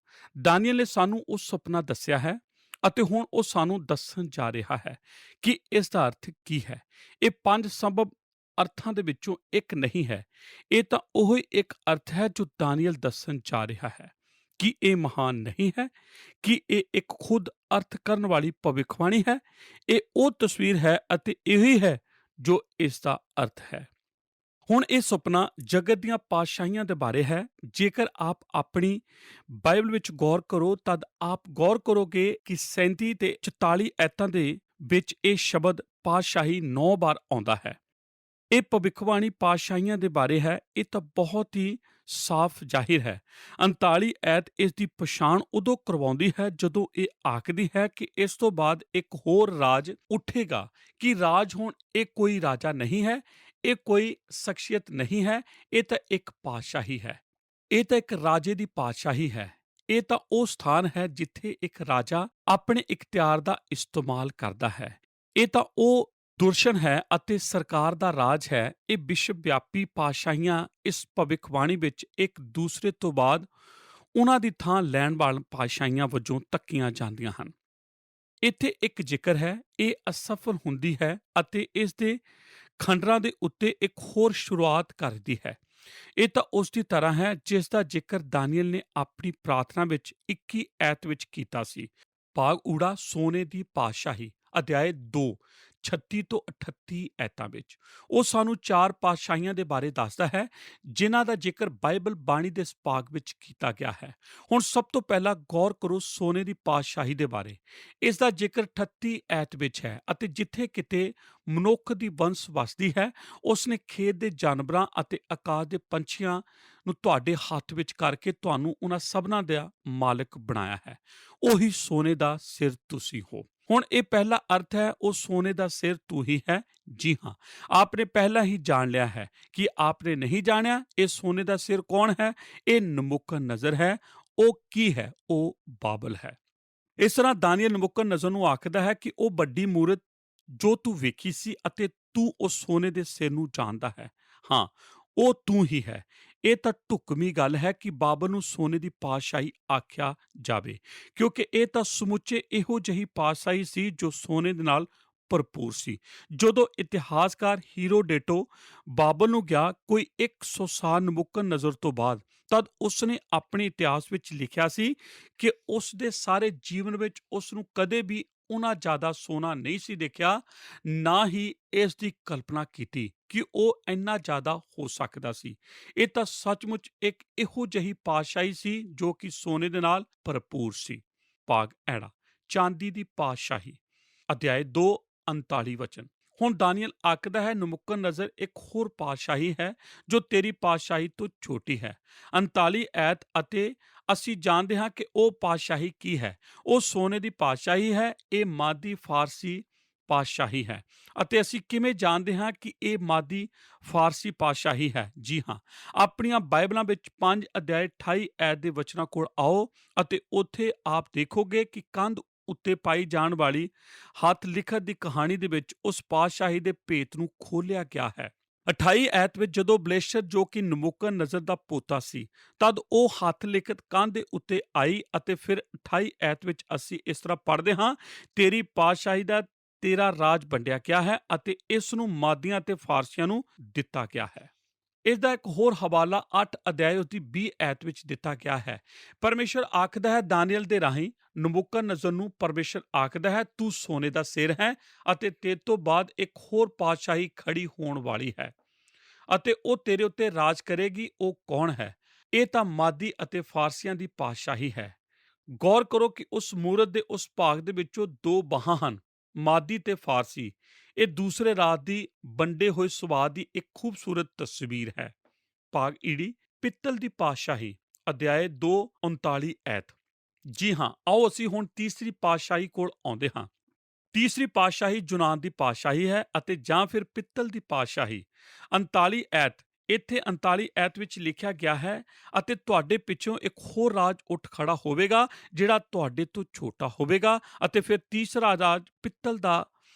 ਦਾਨੀਏਲ ਨੇ ਸਾਨੂੰ ਉਹ ਸੁਪਨਾ ਦੱਸਿਆ ਹੈ, ਅਤੇ ਹੁਣ ਉਹ ਸਾਨੂੰ ਦੱਸਣ ਜਾ ਰਿਹਾ ਹੈ ਕਿ ਇਸ ਦਾ ਅਰਥ ਕੀ ਹੈ। ਇਹ 5 ਸੰਭਵ ਅਰਥਾਂ ਦੇ ਵਿੱਚੋਂ ਇੱਕ ਨਹੀਂ ਹੈ। ਇਹ ਤਾਂ ਉਹੀ ਇੱਕ ਅਰਥ ਹੈ ਜੋ ਦਾਨੀਏਲ ਦੱਸਣ ਜਾ ਰਿਹਾ ਹੈ। ਕੀ ਇਹ ਮਹਾਨ ਨਹੀਂ ਹੈ? ਕੀ ਇਹ ਇੱਕ ਖੁਦ ਅਰਥ ਕਰਨ ਵਾਲੀ ਭਵਿੱਖਬਾਣੀ ਹੈ? ਇਹ ਉਹ ਤਸਵੀਰ ਹੈ, ਅਤੇ ਇਹੀ ਹੈ ਜੋ ਇਸ ਦਾ ਅਰਥ ਹੈ। ਹੁਣ ਇਹ ਸੁਪਨਾ ਜਗਤ ਦੀਆਂ ਪਾਤਸ਼ਾਹੀਆਂ ਦੇ ਬਾਰੇ ਹੈ। ਜੇਕਰ ਆਪ ਆਪਣੀ ਬਾਈਬਲ ਵਿੱਚ ਗੌਰ ਕਰੋ ਤਦ ਆਪ ਗੌਰ ਕਰੋਗੇ ਕਿ 37 ਤੇ 44 ਐਤਾਂ ਦੇ ਵਿੱਚ ਇਹ ਸ਼ਬਦ ਪਾਤਸ਼ਾਹੀ 9 ਵਾਰ ਆਉਂਦਾ ਹੈ। ਇਹ ਭਵਿੱਖਬਾਣੀ ਪਾਤਸ਼ਾਹੀਆਂ ਦੇ ਬਾਰੇ ਹੈ। ਇਹ ਤਾਂ ਬਹੁਤ ਹੀ ਸਾਫ਼ ਜ਼ਾਹਿਰ ਹੈ। 39 ਐਤ ਇਸ ਦੀ ਪਛਾਣ ਉਦੋਂ ਕਰਵਾਉਂਦੀ ਹੈ ਜਦੋਂ ਇਹ ਆਖਦੀ ਹੈ ਕਿ ਇਸ ਤੋਂ ਬਾਅਦ ਇੱਕ ਹੋਰ ਰਾਜ ਉੱਠੇਗਾ। ਕਿ ਰਾਜ ਹੁਣ ਇਹ ਕੋਈ ਰਾਜਾ ਨਹੀਂ ਹੈ, ਇਹ ਕੋਈ ਸ਼ਖਸੀਅਤ ਨਹੀਂ ਹੈ, ਇਹ ਤਾਂ ਇੱਕ ਪਾਤਸ਼ਾਹੀ ਹੈ। ਇਹ ਤਾਂ ਇੱਕ ਰਾਜੇ ਦੀ ਪਾਤਸ਼ਾਹੀ ਹੈ। ਇਹ ਤਾਂ ਉਹ ਸਥਾਨ ਹੈ ਜਿੱਥੇ ਇੱਕ ਰਾਜਾ ਆਪਣੇ ਇਖਤਿਆਰ ਦਾ ਇਸਤੇਮਾਲ ਕਰਦਾ ਹੈ। ਇਹ ਤਾਂ ਉਹ ਦੁਰਸ਼ਨ ਹੈ ਅਤੇ ਸਰਕਾਰ ਦਾ ਰਾਜ ਹੈ। ਇਹ ਵਿਸ਼ਵ ਵਿਆਪੀ ਪਾਤਸ਼ਾਹੀਆਂ ਇਸ ਭਵਿੱਖਬਾਣੀ ਵਿੱਚ ਇੱਕ ਦੂਸਰੇ ਤੋਂ ਬਾਅਦ ਉਹਨਾਂ ਦੀ ਥਾਂ ਲੈਣ ਵਾਲੀਆਂ ਪਾਤਸ਼ਾਹੀਆਂ ਵਜੋਂ ਤੱਕੀਆਂ ਜਾਂਦੀਆਂ ਹਨ। ਇੱਥੇ ਇੱਕ ਜ਼ਿਕਰ ਹੈ, ਇਹ ਅਸਫਲ ਹੁੰਦੀ ਹੈ ਅਤੇ ਇਸ ਦੇ ਖੰਡਰਾਂ ਦੇ ਉੱਤੇ ਇੱਕ ਹੋਰ ਸ਼ੁਰੂਆਤ ਕਰਦੀ ਹੈ। ਇਹ ਤਾਂ ਉਸ ਦੀ ਤਰ੍ਹਾਂ ਹੈ ਜਿਸ ਦਾ ਜ਼ਿਕਰ ਦਾਨੀਏਲ ਨੇ ਆਪਣੀ ਪ੍ਰਾਰਥਨਾ ਵਿੱਚ 21 ਐਤ ਵਿੱਚ ਕੀਤਾ ਸੀ। ਭਾਗ ਊੜਾ ਸੋਨੇ ਦੀ ਪਾਤਸ਼ਾਹੀ ਅਧਿਆਇ 2 36 ਤੋਂ 38 ਐਤਾਂ ਵਿੱਚ ਉਹ ਸਾਨੂੰ 4 ਪਾਤਸ਼ਾਹੀਆਂ ਦੇ ਬਾਰੇ ਦੱਸਦਾ ਹੈ ਜਿਨ੍ਹਾਂ ਦਾ ਜ਼ਿਕਰ ਬਾਈਬਲ ਬਾਣੀ ਦੇ ਇਸ ਭਾਗ ਵਿੱਚ ਕੀਤਾ ਗਿਆ ਹੈ। ਹੁਣ ਸਭ ਤੋਂ ਪਹਿਲਾਂ ਗੌਰ ਕਰੋ ਸੋਨੇ ਦੀ ਪਾਤਸ਼ਾਹੀ ਦੇ ਬਾਰੇ। ਇਸ ਦਾ ਜ਼ਿਕਰ 38 ਐਤ ਵਿੱਚ ਹੈ ਅਤੇ ਜਿੱਥੇ ਕਿਤੇ ਮਨੁੱਖ ਦੀ ਵੰਸ਼ ਵਸਦੀ ਹੈ, ਉਸਨੇ ਖੇਤ ਦੇ ਜਾਨਵਰਾਂ ਅਤੇ ਆਕਾਸ਼ ਦੇ ਪੰਛੀਆਂ ਨੂੰ ਤੁਹਾਡੇ ਹੱਥ ਵਿੱਚ ਕਰਕੇ ਤੁਹਾਨੂੰ ਉਹਨਾਂ ਸਭਨਾਂ ਦਾ ਮਾਲਕ ਬਣਾਇਆ ਹੈ। ਉਹੀ ਸੋਨੇ ਦਾ ਸਿਰ ਤੁਸੀਂ ਹੋ। ਹੁਣ ਇਹ ਪਹਿਲਾ ਅਰਥ ਹੈ, ਉਹ ਸੋਨੇ ਦਾ ਸਿਰ ਤੂੰ ਹੀ ਹੈ। ਜੀ ਹਾਂ, ਆਪਨੇ ਪਹਿਲਾਂ ਹੀ ਜਾਣ ਲਿਆ ਹੈ। ਕਿ ਆਪਨੇ ਨਹੀਂ ਜਾਣਿਆ ਇਹ ਸੋਨੇ ਦਾ ਸਿਰ ਕੌਣ ਹੈ? ਇਹ ਨਬੂਕਦਨਜ਼ਰ ਹੈ। ਉਹ ਕੀ ਹੈ? ਉਹ ਬਾਬਲ ਹੈ। ਇਸ ਤਰ੍ਹਾਂ ਦਾਨੀਏਲ ਨਬੂਕਦਨਜ਼ਰ ਨੂੰ ਆਖਦਾ ਹੈ ਕਿ ਉਹ ਵੱਡੀ ਮੂਰਤ ਜੋ ਤੂੰ ਵੇਖੀ ਸੀ ਅਤੇ ਤੂੰ ਉਸ ਸੋਨੇ ਦੇ ਸਿਰ ਨੂੰ ਜਾਣਦਾ ਹੈ। ਹਾਂ, ਉਹ ਤੂੰ ਹੀ ਹੈ। ਇਹ ਤਾਂ ਢੁਕਵੀਂ ਗੱਲ ਹੈ ਕਿ ਬਾਬਲ ਨੂੰ ਸੋਨੇ ਦੀ ਪਾਤਸ਼ਾਹੀ ਆਖਿਆ ਜਾਵੇ, ਕਿਉਂਕਿ ਇਹ ਤਾਂ ਸਮੁੱਚੇ ਇਹੋ ਜਿਹੀ ਪਾਤਸ਼ਾਹੀ ਸੀ ਜੋ ਸੋਨੇ ਦੇ ਨਾਲ ਭਰਪੂਰ ਸੀ। ਜਦੋਂ ਇਤਿਹਾਸਕਾਰ ਹੀਰੋਡੇਟੋ ਬਾਬਲ ਨੂੰ ਗਿਆ ਕੋਈ 100 ਸਾਲ ਨਬੂਕਦਨਜ਼ਰ ਤੋਂ ਬਾਅਦ, ਤਦ ਉਸਨੇ ਆਪਣੇ ਇਤਿਹਾਸ ਵਿੱਚ ਲਿਖਿਆ ਸੀ ਕਿ ਉਸ ਦੇ ਸਾਰੇ ਜੀਵਨ ਵਿੱਚ ਉਸ ਨੂੰ ਕਦੇ ਵੀ ਉਨਾ ਜ਼ਿਆਦਾ ਸੋਨਾ ਨਹੀਂ ਸੀ ਦੇਖਿਆ, ਨਾ ਹੀ ਇਸ ਦੀ ਕਲਪਨਾ ਕੀਤੀ ਕਿ ਉਹ ਇੰਨਾ ਜ਼ਿਆਦਾ ਹੋ ਸਕਦਾ ਸੀ। ਇਹ ਤਾਂ ਸੱਚਮੁੱਚ ਇੱਕ ਇਹੋ ਜਿਹੀ ਪਾਤਸ਼ਾਹੀ ਸੀ ਜੋ ਕਿ ਸੋਨੇ ਦੇ ਨਾਲ ਭਰਪੂਰ ਸੀ। ਭਾਗ ਐੜਾ ਚਾਂਦੀ ਦੀ ਪਾਤਸ਼ਾਹੀ ਅਧਿਆਇ 2 39 ਵਚਨ। ਹੁਣ ਦਾਨੀਏਲ ਆਖਦਾ ਹੈ ਨਬੂਕਦਨਜ਼ਰ ਇੱਕ ਹੋਰ ਪਾਤਸ਼ਾਹੀ ਹੈ ਜੋ ਤੇਰੀ ਪਾਤਸ਼ਾਹੀ ਤੋਂ ਛੋਟੀ ਹੈ। 39 ਐਤ ਅਤੇ ਅਸੀਂ ਜਾਣਦੇ ਹਾਂ ਕਿ ਉਹ ਪਾਤਸ਼ਾਹੀ ਕੀ ਹੈ। ਉਹ ਸੋਨੇ ਦੀ ਪਾਤਸ਼ਾਹੀ ਹੈ। ਇਹ ਮਾਦੀ ਫਾਰਸੀ ਪਾਤਸ਼ਾਹੀ ਹੈ। ਅਤੇ ਅਸੀਂ ਕਿਵੇਂ ਜਾਣਦੇ ਹਾਂ ਕਿ ਇਹ ਮਾਦੀ ਫਾਰਸੀ ਪਾਤਸ਼ਾਹੀ ਹੈ? ਜੀ ਹਾਂ, ਆਪਣੀਆਂ ਬਾਈਬਲਾਂ ਵਿੱਚ 5 ਅਧਿਆਇ 28 ਐਤ ਦੇ ਵਚਨਾਂ ਕੋਲ ਆਓ ਅਤੇ ਉੱਥੇ ਆਪ ਦੇਖੋਗੇ ਕਿ ਕੰਧ ਉੱਤੇ ਪਾਈ ਜਾਣ ਵਾਲੀ ਹੱਥ ਲਿਖਤ ਦੀ ਕਹਾਣੀ ਦੇ ਵਿੱਚ ਉਸ ਪਾਤਸ਼ਾਹੀ ਦੇ ਭੇਤ ਨੂੰ ਖੋਲ੍ਹਿਆ ਗਿਆ ਹੈ। 28 ਐਤ ਵਿੱਚ ਜਦੋਂ ਬਲੇਸ਼ਰ ਜੋ ਕਿ ਨਬੂਕਦਨਜ਼ਰ ਦਾ ਪੋਤਾ ਸੀ, ਤਦ ਉਹ ਹੱਥ ਲਿਖਤ ਕੰਧ ਦੇ ਉੱਤੇ ਆਈ ਅਤੇ ਫਿਰ 28 ਐਤ ਵਿੱਚ ਅਸੀਂ ਇਸ ਤਰ੍ਹਾਂ ਪੜ੍ਹਦੇ ਹਾਂ, ਤੇਰੀ ਪਾਤਸ਼ਾਹੀ ਦਾ ਤੇਰਾ ਰਾਜ ਵੰਡਿਆ ਗਿਆ ਹੈ ਅਤੇ ਇਸ ਨੂੰ ਮਾਦੀਆਂ ਅਤੇ ਫਾਰਸੀਆਂ ਨੂੰ ਦਿੱਤਾ ਗਿਆ ਹੈ। ਇਸ ਦਾ ਇੱਕ ਹੋਰ ਹਵਾਲਾ 8 ਅਧਿਆਇ ਉਸ ਦੀ 20 ਐਤ ਵਿੱਚ ਦਿੱਤਾ ਗਿਆ ਹੈ। ਪਰਮੇਸ਼ਰ ਆਖਦਾ ਹੈ ਦਾਨੀਏਲ ਦੇ ਰਾਹੀਂ ਨਬੂਕਦਨਜ਼ਰ ਨੂੰ, ਪਰਮੇਸ਼ਰ ਆਖਦਾ ਹੈ ਤੂੰ ਸੋਨੇ ਦਾ ਸਿਰ ਹੈ ਅਤੇ ਤੇਰੇ ਤੋਂ ਬਾਅਦ ਇੱਕ ਹੋਰ ਪਾਤਸ਼ਾਹੀ ਖੜੀ ਹੋਣ ਵਾਲੀ ਹੈ ਅਤੇ ਉਹ ਤੇਰੇ ਉੱਤੇ ਰਾਜ ਕਰੇਗੀ। ਉਹ ਕੌਣ ਹੈ? ਇਹ ਤਾਂ ਮਾਦੀ ਅਤੇ ਫਾਰਸੀਆਂ ਦੀ ਪਾਤਸ਼ਾਹੀ ਹੈ। ਗੌਰ ਕਰੋ ਕਿ ਉਸ ਮੂਰਤ ਦੇ ਉਸ ਭਾਗ ਦੇ ਵਿੱਚੋਂ 2 ਬਾਹਾਂ ਹਨ, ਮਾਦੀ ਤੇ ਫਾਰਸੀ। ਇਹ ਦੂਸਰੇ ਰਾਜ ਦੀ ਵੰਡੇ ਹੋਏ ਸੁਭਾਅ ਦੀ ਇੱਕ ਖੂਬਸੂਰਤ ਤਸਵੀਰ ਹੈ। ਭਾਗ ਈੜੀ ਪਿੱਤਲ ਦੀ ਪਾਤਸ਼ਾਹੀ ਅਧਿਆਇ 2 39 ਐਤ। ਜੀ ਹਾਂ, ਆਓ ਅਸੀਂ ਹੁਣ ਤੀਸਰੀ ਪਾਤਸ਼ਾਹੀ ਕੋਲ ਆਉਂਦੇ ਹਾਂ। ਤੀਸਰੀ ਪਾਤਸ਼ਾਹੀ ਯੂਨਾਨ ਦੀ ਪਾਤਸ਼ਾਹੀ ਹੈ ਅਤੇ ਜਾਂ ਫਿਰ ਪਿੱਤਲ ਦੀ ਪਾਤਸ਼ਾਹੀ। 39 ਐਤ। ਇੱਥੇ 39 ਐਤ ਵਿੱਚ ਲਿਖਿਆ ਗਿਆ ਹੈ ਅਤੇ ਤੁਹਾਡੇ ਪਿੱਛੋਂ ਇੱਕ ਹੋਰ ਰਾਜ ਉੱਠ ਖੜਾ ਹੋਵੇਗਾ ਜਿਹੜਾ ਤੁਹਾਡੇ ਤੋਂ ਛੋਟਾ ਹੋਵੇਗਾ ਅਤੇ ਫਿਰ ਤੀਸਰਾ ਰਾਜ ਪਿੱਤਲ ਦਾ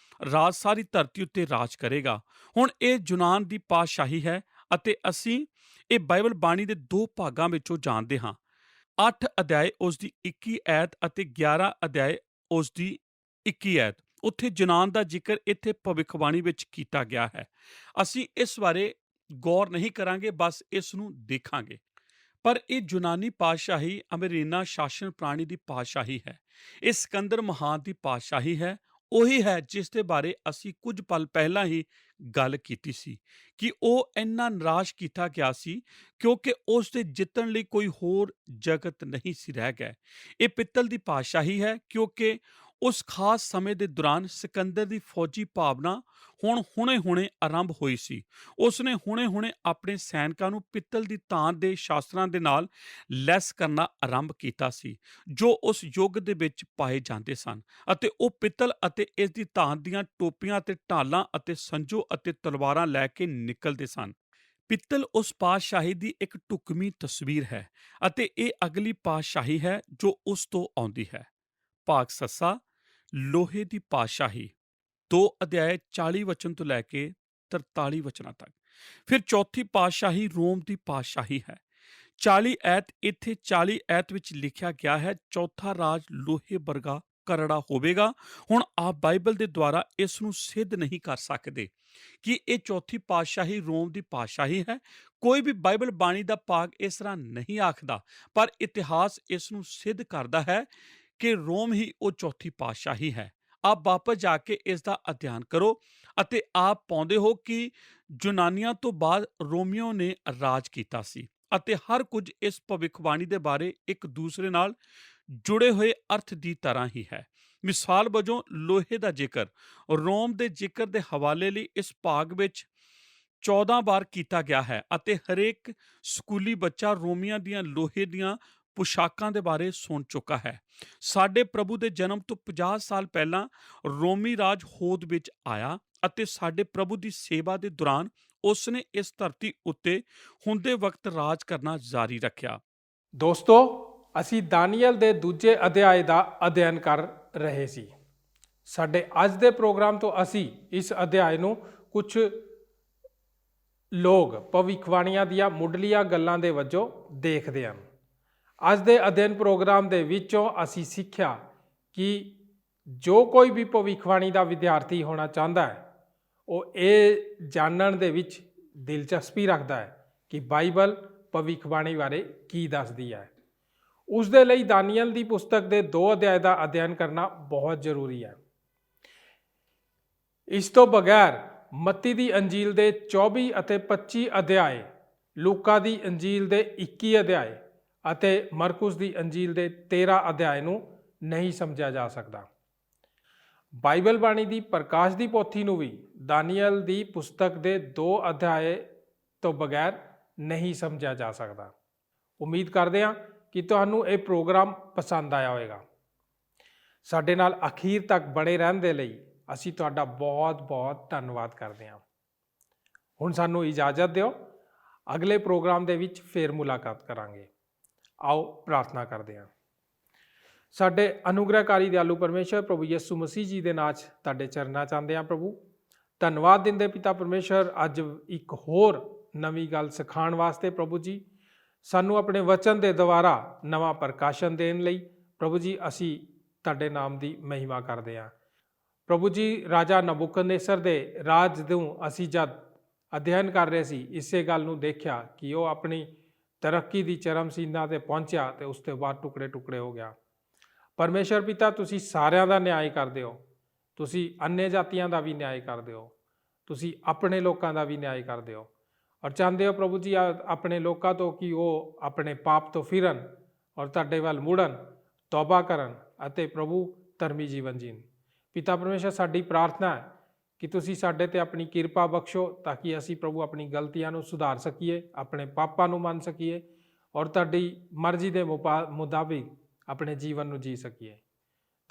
ਰਾਜ ਸਾਰੀ ਧਰਤੀ ਉੱਤੇ ਰਾਜ ਕਰੇਗਾ। ਹੁਣ ਇਹ ਯੂਨਾਨ ਦੀ ਪਾਤਸ਼ਾਹੀ ਹੈ ਅਤੇ ਅਸੀਂ ਇਹ ਬਾਈਬਲ ਬਾਣੀ ਦੇ 2 ਭਾਗਾਂ ਵਿੱਚੋਂ ਜਾਣਦੇ ਹਾਂ। 8 ਅਧਿਆਇ ਉਸ ਦੀ 21 ਐਤ ਅਤੇ 11 ਅਧਿਆਇ ਉਸ ਦੀ 21 ਐਤ। ਉੱਥੇ ਯੂਨਾਨ ਦਾ ਜ਼ਿਕਰ ਇੱਥੇ ਭਵਿੱਖਬਾਣੀ ਵਿੱਚ ਕੀਤਾ ਗਿਆ ਹੈ। ਅਸੀਂ ਇਸ ਬਾਰੇ ਗੌਰ ਨਹੀਂ ਕਰਾਂਗੇ, ਬਸ ਇਸ ਨੂੰ ਦੇਖਾਂਗੇ। ਪਰ ਇਹ ਯੂਨਾਨੀ ਪਾਤਸ਼ਾਹੀ ਅਮਰੀਨਾ ਸ਼ਾਸਨ ਪ੍ਰਾਣੀ ਦੀ ਪਾਤਸ਼ਾਹੀ ਹੈ। ਇਹ ਸਿਕੰਦਰ ਮਹਾਨ ਦੀ ਪਾਤਸ਼ਾਹੀ ਹੈ। ਉਹੀ ਹੈ ਜਿਸ ਦੇ ਬਾਰੇ ਅਸੀਂ ਕੁਝ ਪਲ ਪਹਿਲਾਂ ਹੀ ਗੱਲ ਕੀਤੀ ਸੀ ਕਿ ਉਹ ਇੰਨਾ ਨਿਰਾਸ਼ ਕੀਤਾ ਗਿਆ ਸੀ ਕਿਉਂਕਿ ਉਸ ਦੇ ਜਿੱਤਣ ਲਈ ਕੋਈ ਹੋਰ ਜਗਤ ਨਹੀਂ ਸੀ ਰਹਿ ਗਿਆ। ਇਹ ਪਿੱਤਲ ਦੀ ਪਾਤਸ਼ਾਹੀ ਹੈ ਕਿਉਂਕਿ ਉਸ ਖਾਸ ਸਮੇਂ ਦੇ ਦੌਰਾਨ ਸਿਕੰਦਰ ਦੀ ਫੌਜੀ ਭਾਵਨਾ ਹੁਣ ਹੁਣੇ-ਹੁਣੇ ਆਰੰਭ ਹੋਈ ਸੀ। ਉਸਨੇ ਹੁਣੇ-ਹੁਣੇ ਆਪਣੇ ਸੈਨਿਕਾਂ ਨੂੰ ਪਿੱਤਲ ਦੀ ਤਾਂਤ ਦੇ ਸ਼ਾਸਤਰਾਂ ਦੇ ਨਾਲ ਲੈਸ ਕਰਨਾ ਆਰੰਭ ਕੀਤਾ ਸੀ ਜੋ ਉਸ ਯੁੱਗ ਦੇ ਵਿੱਚ ਪਾਏ ਜਾਂਦੇ ਸਨ, ਅਤੇ ਉਹ ਪਿੱਤਲ ਅਤੇ ਇਸ ਦੀ ਤਾਂਤ ਦੀਆਂ ਟੋਪੀਆਂ ਅਤੇ ਢਾਲਾਂ ਅਤੇ ਸੰਜੋ ਅਤੇ ਤਲਵਾਰਾਂ ਲੈ ਕੇ ਨਿਕਲਦੇ ਸਨ। ਪਿੱਤਲ ਉਸ ਪਾਤਸ਼ਾਹੀ ਦੀ ਇੱਕ ਢੁਕਵੀਂ ਤਸਵੀਰ ਹੈ ਅਤੇ ਇਹ ਅਗਲੀ ਪਾਤਸ਼ਾਹੀ ਹੈ ਜੋ ਉਸ ਤੋਂ ਆਉਂਦੀ ਹੈ। ਭਾਗ ਸੱਸਾ, ਲੋਹੇ ਦੀ ਪਾਤਸ਼ਾਹੀ, 2 ਅਧਿਆਏ 40 ਵਚਨ ਤੋਂ ਲੈ ਕੇ 43 ਵਚਨਾਂ ਤੱਕ। ਫਿਰ ਚੌਥੀ ਪਾਤਸ਼ਾਹੀ ਰੋਮ ਦੀ ਪਾਤਸ਼ਾਹੀ ਹੈ। 40 ਐਤ ਇੱਥੇ 40 ਐਤ ਵਿੱਚ ਲਿਖਿਆ ਗਿਆ ਹੈ, ਚੌਥਾ ਰਾਜ ਲੋਹੇ ਵਰਗਾ ਕਰੜਾ ਹੋਵੇਗਾ। ਹੁਣ ਆਪ ਬਾਈਬਲ ਦੇ ਦੁਆਰਾ ਇਸ ਨੂੰ ਸਿੱਧ ਨਹੀਂ ਕਰ ਸਕਦੇ ਕਿ ਇਹ ਚੌਥੀ ਪਾਤਸ਼ਾਹੀ ਰੋਮ ਦੀ ਪਾਤਸ਼ਾਹੀ ਹੈ। ਕੋਈ ਵੀ ਬਾਈਬਲ ਬਾਣੀ ਦਾ ਭਾਗ ਇਸ ਤਰ੍ਹਾਂ ਨਹੀਂ ਆਖਦਾ, ਪਰ ਇਤਿਹਾਸ ਇਸ ਨੂੰ ਸਿੱਧ ਕਰਦਾ ਹੈ ਕਿ ਰੋਮ ਹੀ ਉਹ ਚੌਥੀ ਪਾਤਸ਼ਾਹੀ ਹੈ। ਆਪ ਵਾਪਸ ਜਾ ਕੇ ਇਸ ਦਾ ਅਧਿਐਨ ਕਰੋ ਅਤੇ ਆਪ ਪਾਉਂਦੇ ਹੋ ਕਿ ਯੂਨਾਨੀਆਂ ਤੋਂ ਬਾਅਦ ਰੋਮੀਓ ਨੇ ਰਾਜ ਕੀਤਾ ਸੀ ਅਤੇ ਹਰ ਕੁਝ ਇਸ ਭਵਿੱਖਬਾਣੀ ਦੇ ਬਾਰੇ ਇੱਕ ਦੂਸਰੇ ਨਾਲ ਜੁੜੇ ਹੋਏ ਅਰਥ ਦੀ ਤਰ੍ਹਾਂ ਹੀ ਹੈ। ਮਿਸਾਲ ਵਜੋਂ ਲੋਹੇ ਦਾ ਜ਼ਿਕਰ ਰੋਮ ਦੇ ਜ਼ਿਕਰ ਦੇ ਹਵਾਲੇ ਲਈ ਇਸ ਭਾਗ ਵਿੱਚ 14 ਵਾਰ ਕੀਤਾ ਗਿਆ ਹੈ ਅਤੇ ਹਰੇਕ ਸਕੂਲੀ ਬੱਚਾ ਰੋਮੀਆਂ ਦੀਆਂ ਲੋਹੇ ਦੀਆਂ ਪੁਸ਼ਾਕਾਂ ਦੇ ਬਾਰੇ ਸੁਣ ਚੁੱਕਾ ਹੈ। ਸਾਡੇ ਪ੍ਰਭੂ ਦੇ ਜਨਮ ਤੋਂ 50 ਸਾਲ ਪਹਿਲਾਂ ਰੋਮੀ ਰਾਜ ਹੋਂਦ ਵਿੱਚ ਆਇਆ ਅਤੇ ਸਾਡੇ ਪ੍ਰਭੂ ਦੀ ਸੇਵਾ ਦੇ ਦੌਰਾਨ ਉਸ ਨੇ ਇਸ ਧਰਤੀ ਉੱਤੇ ਹੁੰਦੇ ਵਕਤ ਰਾਜ ਕਰਨਾ ਜਾਰੀ ਰੱਖਿਆ। ਦੋਸਤੋ, ਅਸੀਂ ਦਾਨੀਏਲ ਦੇ ਦੂਜੇ ਅਧਿਆਇ ਦਾ ਅਧਿਐਨ ਕਰ ਰਹੇ ਸੀ। ਸਾਡੇ ਅੱਜ ਦੇ ਪ੍ਰੋਗਰਾਮ ਤੋਂ ਅਸੀਂ ਇਸ ਅਧਿਆਇ ਨੂੰ ਕੁਝ ਲੋਕ ਭਵਿੱਖਬਾਣੀਆਂ ਦੀਆਂ ਮੁੱਢਲੀਆਂ ਗੱਲਾਂ ਦੇ ਵਜੋਂ ਦੇਖਦੇ ਹਨ। ਅੱਜ ਦੇ ਅਧਿਐਨ ਪ੍ਰੋਗਰਾਮ ਦੇ ਵਿੱਚੋਂ ਅਸੀਂ ਸਿੱਖਿਆ ਕਿ ਜੋ ਕੋਈ ਵੀ ਭਵਿੱਖਬਾਣੀ ਦਾ ਵਿਦਿਆਰਥੀ ਹੋਣਾ ਚਾਹੁੰਦਾ ਹੈ ਉਹ ਇਹ ਜਾਣਨ ਦੇ ਵਿੱਚ ਦਿਲਚਸਪੀ ਰੱਖਦਾ ਹੈ ਕਿ ਬਾਈਬਲ ਭਵਿੱਖਬਾਣੀ ਬਾਰੇ ਕੀ ਦੱਸਦੀ ਹੈ। ਉਸ ਦੇ ਲਈ ਦਾਨੀਏਲ ਦੀ ਪੁਸਤਕ ਦੇ 2 ਅਧਿਆਇ ਦਾ ਅਧਿਐਨ ਕਰਨਾ ਬਹੁਤ ਜ਼ਰੂਰੀ ਹੈ। ਇਸ ਤੋਂ ਬਗੈਰ ਮੱਤੀ ਦੀ ਅੰਜੀਲ ਦੇ 24 ਅਤੇ 25 ਅਧਿਆਏ, ਲੂਕਾ ਦੀ ਅੰਜੀਲ ਦੇ 21 ਅਧਿਆਏ ਅਤੇ ਮਰਕੁਸ ਦੀ ਅੰਜੀਲ ਦੇ 13 ਅਧਿਆਏ ਨੂੰ ਨਹੀਂ ਸਮਝਿਆ ਜਾ ਸਕਦਾ। ਬਾਈਬਲ ਬਾਣੀ ਦੀ ਪ੍ਰਕਾਸ਼ ਦੀ ਪੋਥੀ ਨੂੰ ਵੀ ਦਾਨੀਏਲ ਦੀ ਪੁਸਤਕ ਦੇ 2 ਅਧਿਆਏ ਤੋਂ ਬਗੈਰ ਨਹੀਂ ਸਮਝਿਆ ਜਾ ਸਕਦਾ। ਉਮੀਦ ਕਰਦੇ ਹਾਂ ਕਿ ਤੁਹਾਨੂੰ ਇਹ ਪ੍ਰੋਗਰਾਮ ਪਸੰਦ ਆਇਆ ਹੋਵੇਗਾ। ਸਾਡੇ ਨਾਲ ਅਖੀਰ ਤੱਕ ਬਣੇ ਰਹਿਣ ਦੇ ਲਈ ਅਸੀਂ ਤੁਹਾਡਾ ਬਹੁਤ-ਬਹੁਤ ਧੰਨਵਾਦ ਕਰਦੇ ਹਾਂ। ਹੁਣ ਸਾਨੂੰ ਇਜਾਜ਼ਤ ਦਿਓ, ਅਗਲੇ ਪ੍ਰੋਗਰਾਮ ਦੇ ਵਿੱਚ ਫੇਰ ਮੁਲਾਕਾਤ ਕਰਾਂਗੇ। ਆਓ ਪ੍ਰਾਰਥਨਾ ਕਰਦੇ ਹਾਂ। ਸਾਡੇ ਅਨੁਗ੍ਰਹਕਾਰੀ ਦਿਆਲੂ ਪਰਮੇਸ਼ਰ ਪ੍ਰਭੂ ਯਿਸੂ ਮਸੀਹ ਜੀ ਦੇ ਨਾਂ 'ਚ ਤੁਹਾਡੇ ਚਰਨਾਂ 'ਚ ਆਉਂਦੇ ਹਾਂ। ਪ੍ਰਭੂ ਧੰਨਵਾਦ ਦਿੰਦੇ ਪਿਤਾ ਪਰਮੇਸ਼ਰ, ਅੱਜ ਇੱਕ ਹੋਰ ਨਵੀਂ ਗੱਲ ਸਿਖਾਉਣ ਵਾਸਤੇ ਪ੍ਰਭੂ ਜੀ ਸਾਨੂੰ ਆਪਣੇ ਵਚਨ ਦੇ ਦੁਆਰਾ ਨਵਾਂ ਪ੍ਰਕਾਸ਼ਨ ਦੇਣ ਲਈ ਪ੍ਰਭੂ ਜੀ ਅਸੀਂ ਤੁਹਾਡੇ ਨਾਮ ਦੀ ਮਹਿਮਾ ਕਰਦੇ ਹਾਂ। ਪ੍ਰਭੂ ਜੀ ਰਾਜਾ ਨਬੂਕਦਨੇਸਰ ਦੇ ਰਾਜ ਨੂੰ ਅਸੀਂ ਜਦ ਅਧਿਐਨ ਕਰ ਰਹੇ ਸੀ, ਇਸੇ ਗੱਲ ਨੂੰ ਦੇਖਿਆ ਕਿ ਉਹ ਆਪਣੀ ਤਰੱਕੀ ਦੀ ਚਰਮ ਸੀਮਾ ਤੇ ਪਹੁੰਚਿਆ ਤੇ ਉਸ ਤੋਂ ਬਾਅਦ ਟੁਕੜੇ ਟੁਕੜੇ ਹੋ ਗਿਆ। ਪਰਮੇਸ਼ਰ ਪਿਤਾ, ਤੁਸੀਂ ਸਾਰਿਆਂ ਦਾ ਨਿਆਂ ਕਰਦੇ ਹੋ। ਤੁਸੀਂ ਅੰਨੇ ਜਾਤੀਆਂ ਦਾ ਵੀ ਨਿਆਂ ਕਰਦੇ ਹੋ। ਤੁਸੀਂ ਆਪਣੇ ਲੋਕਾਂ ਦਾ ਵੀ ਨਿਆਂ ਕਰਦੇ ਹੋ ਔਰ ਚਾਹੁੰਦੇ ਹੋ ਪ੍ਰਭੂ ਜੀ ਆਪਣੇ ਲੋਕਾਂ ਤੋਂ ਕਿ ਉਹ ਆਪਣੇ ਪਾਪ ਤੋਂ ਫਿਰਨ ਔਰ ਤੁਹਾਡੇ ਵੱਲ ਮੁੜਨ, ਤੌਬਾ ਕਰਨ ਅਤੇ ਪ੍ਰਭੂ ਧਰਮੀ ਜੀਵਨ ਜੀਣ। ਪਿਤਾ ਪਰਮੇਸ਼ਰ, ਸਾਡੀ ਪ੍ਰਾਰਥਨਾ ਹੈ ਕਿ ਤੁਸੀਂ ਸਾਡੇ ਤੇ ਆਪਣੀ ਕਿਰਪਾ ਬਖਸ਼ੋ ਤਾਂ ਕਿ ਅਸੀਂ ਪ੍ਰਭੂ ਆਪਣੀ ਗਲਤੀਆਂ ਨੂੰ ਸੁਧਾਰ ਸਕੀਏ, ਆਪਣੇ ਪਾਪਾਂ ਨੂੰ ਮੰਨ ਸਕੀਏ ਔਰ ਤੁਹਾਡੀ ਮਰਜ਼ੀ ਦੇ ਮੁਤਾਬਿਕ ਆਪਣੇ ਜੀਵਨ ਨੂੰ ਜੀ ਸਕੀਏ।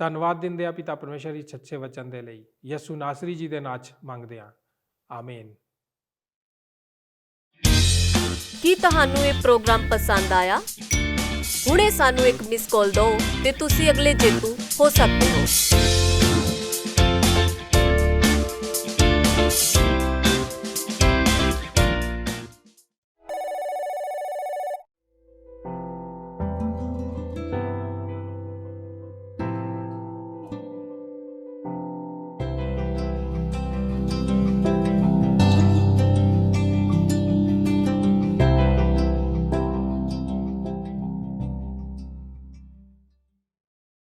ਧੰਨਵਾਦ ਦਿੰਦੇ ਆ ਪਿਤਾ ਪਰਮੇਸ਼ਰ ਇਸ ਸੱਚੇ ਵਚਨ ਦੇ ਲਈ। ਯਿਸੂ ਨਾਸਰੀ ਜੀ ਦੇ ਨਾਂ 'ਚ ਮੰਗਦੇ ਹਾਂ, ਆਮੀਨ। ਕੀ ਤੁਹਾਨੂੰ ਇਹ ਪ੍ਰੋਗਰਾਮ ਪਸੰਦ ਆਇਆ? ਹੁਣੇ ਸਾਨੂੰ ਇੱਕ ਮਿਸ ਕਾਲ ਦਿਓ ਤੇ ਤੁਸੀਂ ਅਗਲੇ ਜੇਤੂ ਹੋ ਸਕਦੇ ਹੋ।